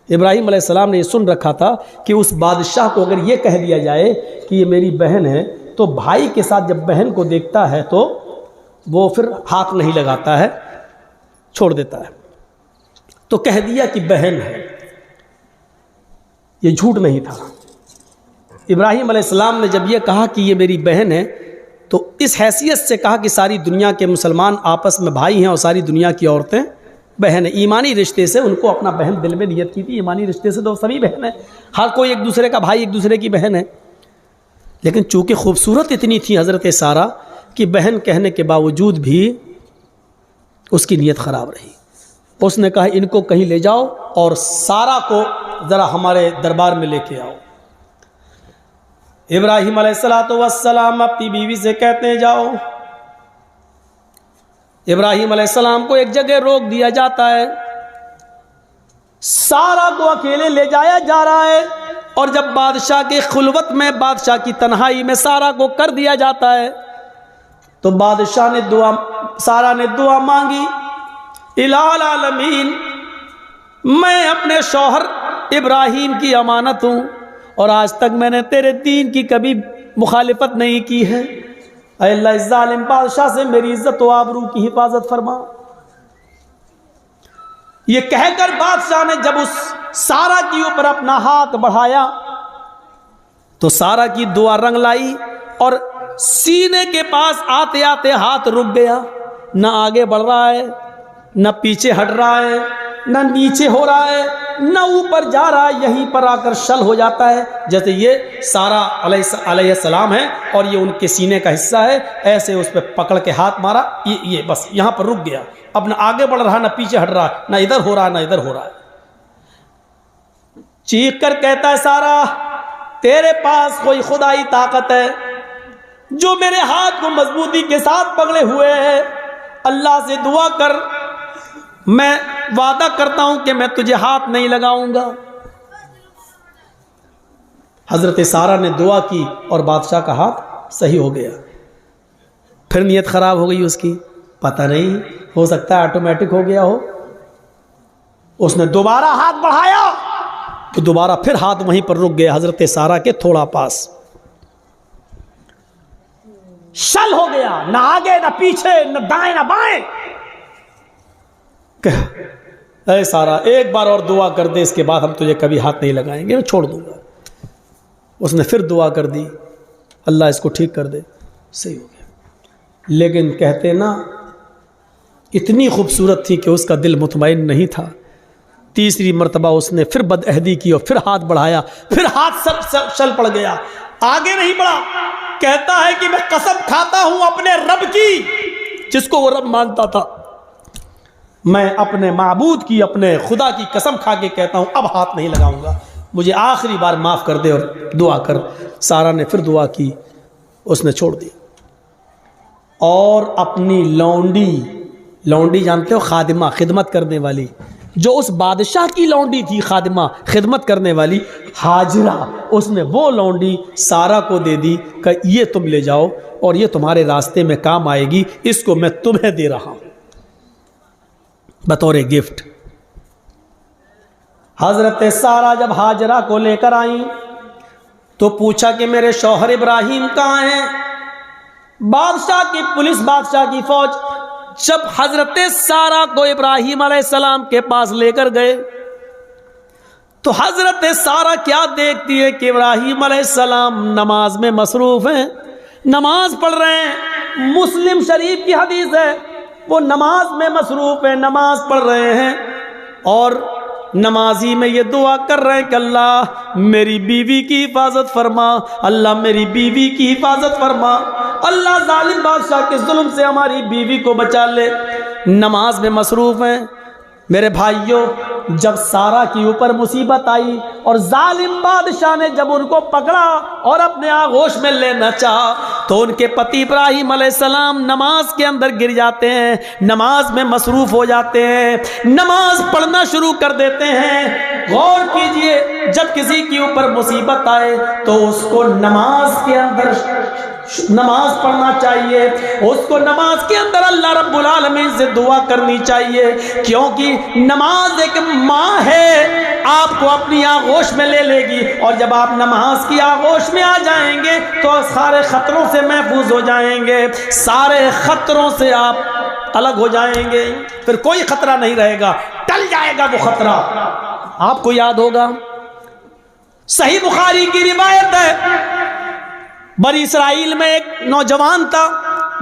ابراہیم علیہ السلام نے یہ سن رکھا تھا کہ اس بادشاہ کو اگر یہ کہہ دیا جائے کہ یہ میری بہن ہے تو بھائی کے ساتھ جب بہن کو دیکھتا ہے تو وہ پھر ہاتھ نہیں لگاتا ہے، چھوڑ دیتا ہے۔ تو کہہ دیا کہ بہن ہے، یہ جھوٹ نہیں تھا۔ ابراہیم علیہ السلام نے جب یہ کہا کہ یہ میری بہن ہے تو اس حیثیت سے کہا کہ ساری دنیا کے مسلمان آپس میں بھائی ہیں اور ساری دنیا کی عورتیں بہن ہیں۔ ایمانی رشتے سے ان کو اپنا بہن دل میں نیت کی تھی، ایمانی رشتے سے تو سبھی بہن ہیں، ہر کوئی ایک دوسرے کا بھائی، ایک دوسرے کی بہن ہے۔ لیکن چونکہ خوبصورت اتنی تھی حضرت سارہ کہ بہن کہنے کے باوجود بھی اس کی نیت خراب رہی۔ اس نے کہا ان کو کہیں لے جاؤ اور سارہ کو ذرا ہمارے دربار میں لے کے آؤ۔ ابراہیم علیہ السلام اپنی بیوی سے کہتے ہیں جاؤ۔ ابراہیم علیہ السلام کو ایک جگہ روک دیا جاتا ہے، سارہ کو اکیلے لے جایا جا رہا ہے، اور جب بادشاہ کی خلوت میں، بادشاہ کی تنہائی میں سارہ کو کر دیا جاتا ہے تو بادشاہ نے سارہ نے دعا مانگی، الہ العالمین میں اپنے شوہر ابراہیم کی امانت ہوں اور آج تک میں نے تیرے دین کی کبھی مخالفت نہیں کی ہے، اے اللہ اس ظالم بادشاہ سے میری عزت و آبرو کی حفاظت فرما۔ یہ کہہ کر بادشاہ نے جب اس سارہ کے اوپر اپنا ہاتھ بڑھایا تو سارہ کی دعا رنگ لائی اور سینے کے پاس آتے آتے ہاتھ رک گیا، نہ آگے بڑھ رہا ہے، نہ پیچھے ہٹ رہا ہے، نہ نیچے ہو رہا ہے، نہ اوپر جا رہا ہے، یہیں پر آ کر شل ہو جاتا ہے جیسے یہ سارہ علیہ السلام ہے اور یہ ان کے سینے کا حصہ ہے، ایسے اس پہ پکڑ کے ہاتھ مارا، یہ بس یہاں پر رک گیا، اب نہ آگے بڑھ رہا، نہ پیچھے ہٹ رہا، نہ ادھر ہو رہا، نہ ادھر ہو رہا ہے۔ چیخ کر کہتا ہے سارہ تیرے پاس کوئی خدائی طاقت ہے جو میرے ہاتھ کو مضبوطی کے ساتھ پکڑے ہوئے ہے، اللہ سے دعا کر، میں وعدہ کرتا ہوں کہ میں تجھے ہاتھ نہیں لگاؤں گا۔ حضرت سارہ نے دعا کی اور بادشاہ کا ہاتھ صحیح ہو گیا۔ پھر نیت خراب ہو گئی اس کی، پتہ نہیں، ہو سکتا ہے آٹومیٹک ہو گیا ہو۔ اس نے دوبارہ ہاتھ بڑھایا تو دوبارہ پھر ہاتھ وہیں پر رک گیا، حضرت سارہ کے تھوڑا پاس، شل ہو گیا، نہ آگے نہ پیچھے، نہ دائیں نہ بائیں۔ اے سارہ ایک بار اور دعا کر دے، اس کے بعد ہم تجھے کبھی ہاتھ نہیں لگائیں گے، میں چھوڑ دوں گا۔ اس نے پھر دعا کر دی، اللہ اس کو ٹھیک کر دے، صحیح ہو گیا۔ لیکن کہتے نا اتنی خوبصورت تھی کہ اس کا دل مطمئن نہیں تھا۔ تیسری مرتبہ اس نے پھر بدعہدی کی اور پھر ہاتھ بڑھایا، پھر ہاتھ سب شل پڑ گیا، آگے نہیں بڑھا۔ کہتا ہے کہ میں قسم کھاتا ہوں اپنے رب کی جس کو وہ رب مانتا تھا، میں اپنے معبود کی، اپنے خدا کی قسم کھا کے کہتا ہوں اب ہاتھ نہیں لگاؤں گا، مجھے آخری بار معاف کر دے اور دعا کر۔ سارہ نے پھر دعا کی، اس نے چھوڑ دی اور اپنی لونڈی جانتے ہو، خادمہ، خدمت کرنے والی، جو اس بادشاہ کی لونڈی تھی، خادمہ، خدمت کرنے والی، ہاجرہ، اس نے وہ لونڈی سارہ کو دے دی کہ یہ تم لے جاؤ اور یہ تمہارے راستے میں کام آئے گی، اس کو میں تمہیں دے رہا ہوں بطور گفٹ۔ حضرت سارہ جب ہاجرہ کو لے کر آئیں تو پوچھا کہ میرے شوہر ابراہیم کہاں ہیں؟ بادشاہ کی پولیس، بادشاہ کی فوج جب حضرت سارہ کو ابراہیم علیہ السلام کے پاس لے کر گئے تو حضرت سارہ کیا دیکھتی ہے کہ ابراہیم علیہ السلام نماز میں مصروف ہیں، نماز پڑھ رہے ہیں۔ مسلم شریف کی حدیث ہے، وہ نماز میں مصروف ہیں، نماز پڑھ رہے ہیں اور نمازی میں یہ دعا کر رہے ہیں کہ اللہ میری بیوی کی حفاظت فرما، اللہ میری بیوی کی حفاظت فرما، اللہ ظالم بادشاہ کے ظلم سے ہماری بیوی کو بچا لے۔ نماز میں مصروف ہیں۔ میرے بھائیوں، جب سارہ کے اوپر مصیبت آئی اور ظالم بادشاہ نے جب ان کو پکڑا اور اپنے آغوش میں لینا چاہا تو ان کے پتی ابراہیم علیہ السلام نماز کے اندر گر جاتے ہیں، نماز میں مصروف ہو جاتے ہیں، نماز پڑھنا شروع کر دیتے ہیں۔ غور کیجئے، جب کسی کے اوپر مصیبت آئے تو اس کو نماز کے اندر نماز پڑھنا چاہیے، اس کو نماز کے اندر اللہ رب العالمین سے دعا کرنی چاہیے، کیونکہ نماز ایک ماں ہے آپ کو اپنی آغوش میں لے لے گی، اور جب آپ نماز کی آغوش میں آ جائیں گے تو سارے خطروں سے محفوظ ہو جائیں گے، سارے خطروں سے آپ الگ ہو جائیں گے، پھر کوئی خطرہ نہیں رہے گا، ٹل جائے گا وہ خطرہ۔ آپ کو یاد ہوگا صحیح بخاری کی روایت ہے، بنی اسرائیل میں ایک نوجوان تھا،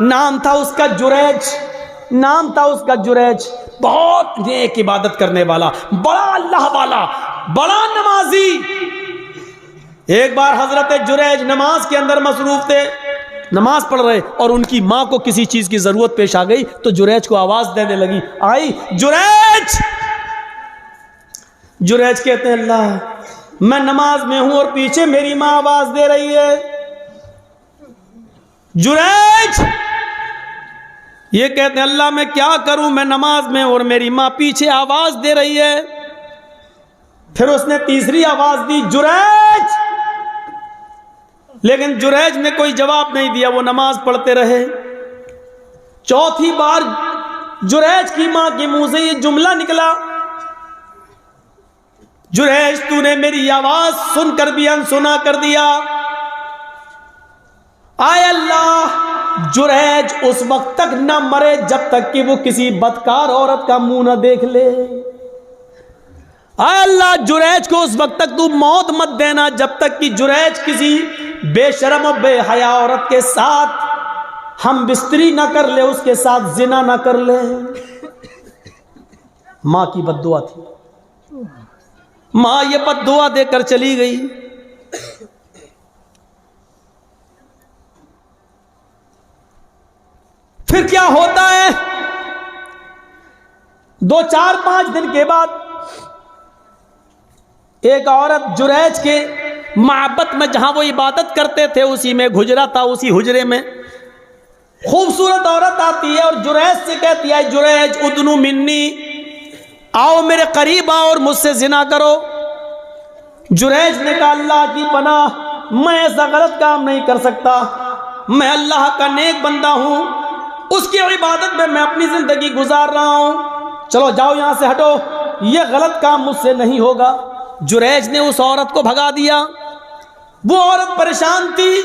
نام تھا اس کا جریج، بہت نیک عبادت کرنے والا، بڑا اللہ والا، بڑا نمازی۔ ایک بار حضرت جریج نماز کے اندر مصروف تھے، نماز پڑھ رہے، اور ان کی ماں کو کسی چیز کی ضرورت پیش آ گئی تو جریج کو آواز دینے لگی، آئی جریج کہتے ہیں اللہ میں نماز میں ہوں اور پیچھے میری ماں آواز دے رہی ہے۔ جریج یہ کہتے ہیں اللہ میں کیا کروں، میں نماز میں اور میری ماں پیچھے آواز دے رہی ہے۔ پھر اس نے تیسری آواز دی جریج، لیکن جریج نے کوئی جواب نہیں دیا، وہ نماز پڑھتے رہے۔ چوتھی بار جریج کی ماں کے منہ سے یہ جملہ نکلا، جریج تو نے میری آواز سن کر بھی انسنا کر دیا۔ آئے اللہ جریج اس وقت تک نہ مرے جب تک کہ وہ کسی بدکار عورت کا منہ نہ دیکھ لے۔ اے اللہ جریج کو اس وقت تک تو موت مت دینا جب تک کہ جریج کسی بے شرم و بے حیا عورت کے ساتھ ہم بستری نہ کر لے، اس کے ساتھ زنا نہ کر لے۔ ماں کی بد دعا تھی، ماں یہ بد دعا دے کر چلی گئی۔ پھر کیا ہوتا ہے، 2-4-5 دن کے بعد ایک عورت جریج کے معبد میں جہاں وہ عبادت کرتے تھے اسی میں حجرہ تھا، اسی حجرے میں خوبصورت عورت آتی ہے اور جریج سے کہتی ہے جریج ادنو منی، آؤ میرے قریب آؤ اور مجھ سے زنا کرو۔ جریج نے کہا اللہ کی پناہ میں ایسا غلط کام نہیں کر سکتا، میں اللہ کا نیک بندہ ہوں، اس کی عبادت میں اپنی زندگی گزار رہا ہوں، چلو جاؤ یہاں سے ہٹو، یہ غلط کام مجھ سے نہیں ہوگا۔ جریج نے اس عورت کو بھگا دیا۔ وہ عورت پریشان تھی،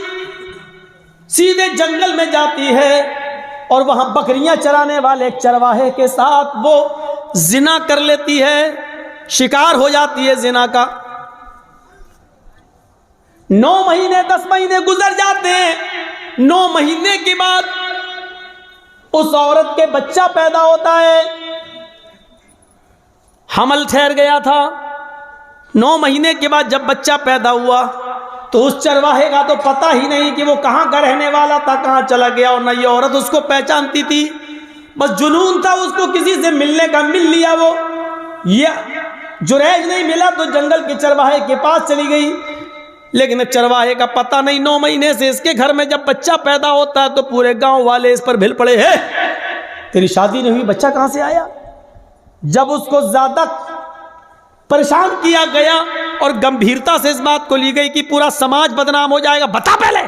سیدھے جنگل میں جاتی ہے اور وہاں بکریاں چرانے والے ایک چرواہے کے ساتھ وہ زنا کر لیتی ہے، شکار ہو جاتی ہے زنا کا۔ 9 مہینے 10 مہینے گزر جاتے ہیں۔ 9 مہینے کے بعد اس عورت کے بچہ پیدا ہوتا ہے، حمل ٹھہر گیا تھا۔ 9 مہینے کے بعد جب بچہ پیدا ہوا تو اس چرواہے کا تو پتہ ہی نہیں کہ وہ کہاں کا رہنے والا تھا، کہاں چلا گیا، اور نہ یہ عورت اس کو پہچانتی تھی، بس جنون تھا اس کو کسی سے ملنے کا، مل لیا وہ۔ یہ جریج نہیں ملا تو جنگل کے چرواہے کے پاس چلی گئی، لیکن چرواہے کا پتہ نہیں۔ 9 مہینے سے اس کے گھر میں جب بچہ پیدا ہوتا ہے تو پورے گاؤں والے اس پر بھل پڑے، ہے تیری شادی نہیں ہوئی، بچہ کہاں سے آیا؟ جب اس کو زیادہ پریشان کیا گیا اور گمبھیرتا سے اس بات کو لی گئی کہ پورا سماج بدنام ہو جائے گا، بتا پہلے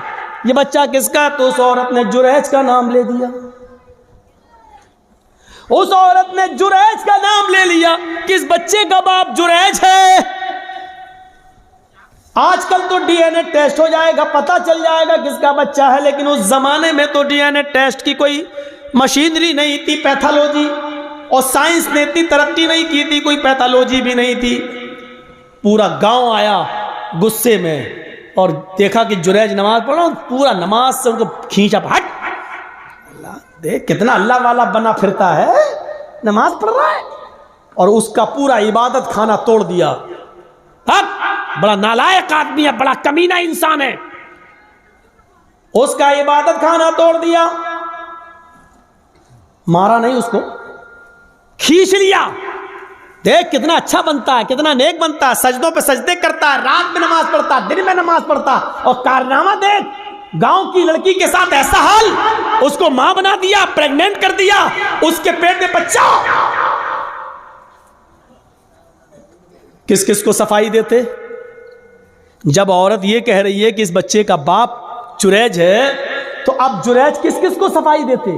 یہ بچہ کس کا ہے، تو اس عورت نے جریج کا نام لے دیا۔ اس عورت نے جریج کا نام لے لیا کہ اس بچے کا باپ جریج ہے۔ آج کل تو ڈی این اے ٹیسٹ ہو جائے گا، پتہ چل جائے گا کس کا بچہ ہے، لیکن اس زمانے میں تو ڈی این اے ٹیسٹ کی کوئی مشینری نہیں تھی، پیتھولوجی اور سائنس نے اتنی ترقی نہیں کی تھی، کوئی پیتھولوجی بھی نہیں تھی۔ پورا گاؤں آیا غصے میں اور دیکھا کہ جریج نماز پڑھ رہا ہوں، پورا نماز سے ان کو کھینچا، ہٹ اللہ دیکھ کتنا اللہ والا بنا پھرتا ہے، نماز پڑھ رہا ہے، اور اس کا پورا عبادت خانہ توڑ دیا۔ بڑا نالائق آدمی ہے، بڑا کمینہ انسان ہے، اس کا عبادت خانہ توڑ دیا، مارا نہیں، اس کو کھینچ لیا۔ دیکھ کتنا اچھا بنتا ہے، کتنا نیک بنتا ہے، سجدوں پہ سجدے کرتا ہے، رات میں نماز پڑھتا ہے، دن میں نماز پڑھتا ہے، اور کارنامہ دیکھ، گاؤں کی لڑکی کے ساتھ ایسا حال، اس کو ماں بنا دیا، پریگننٹ کر دیا، اس کے پیٹ میں بچہ۔ کس کس کو صفائی دیتے؟ جب عورت یہ کہہ رہی ہے کہ اس بچے کا باپ جریج ہے تو اب جریج کس کس کو صفائی دیتے؟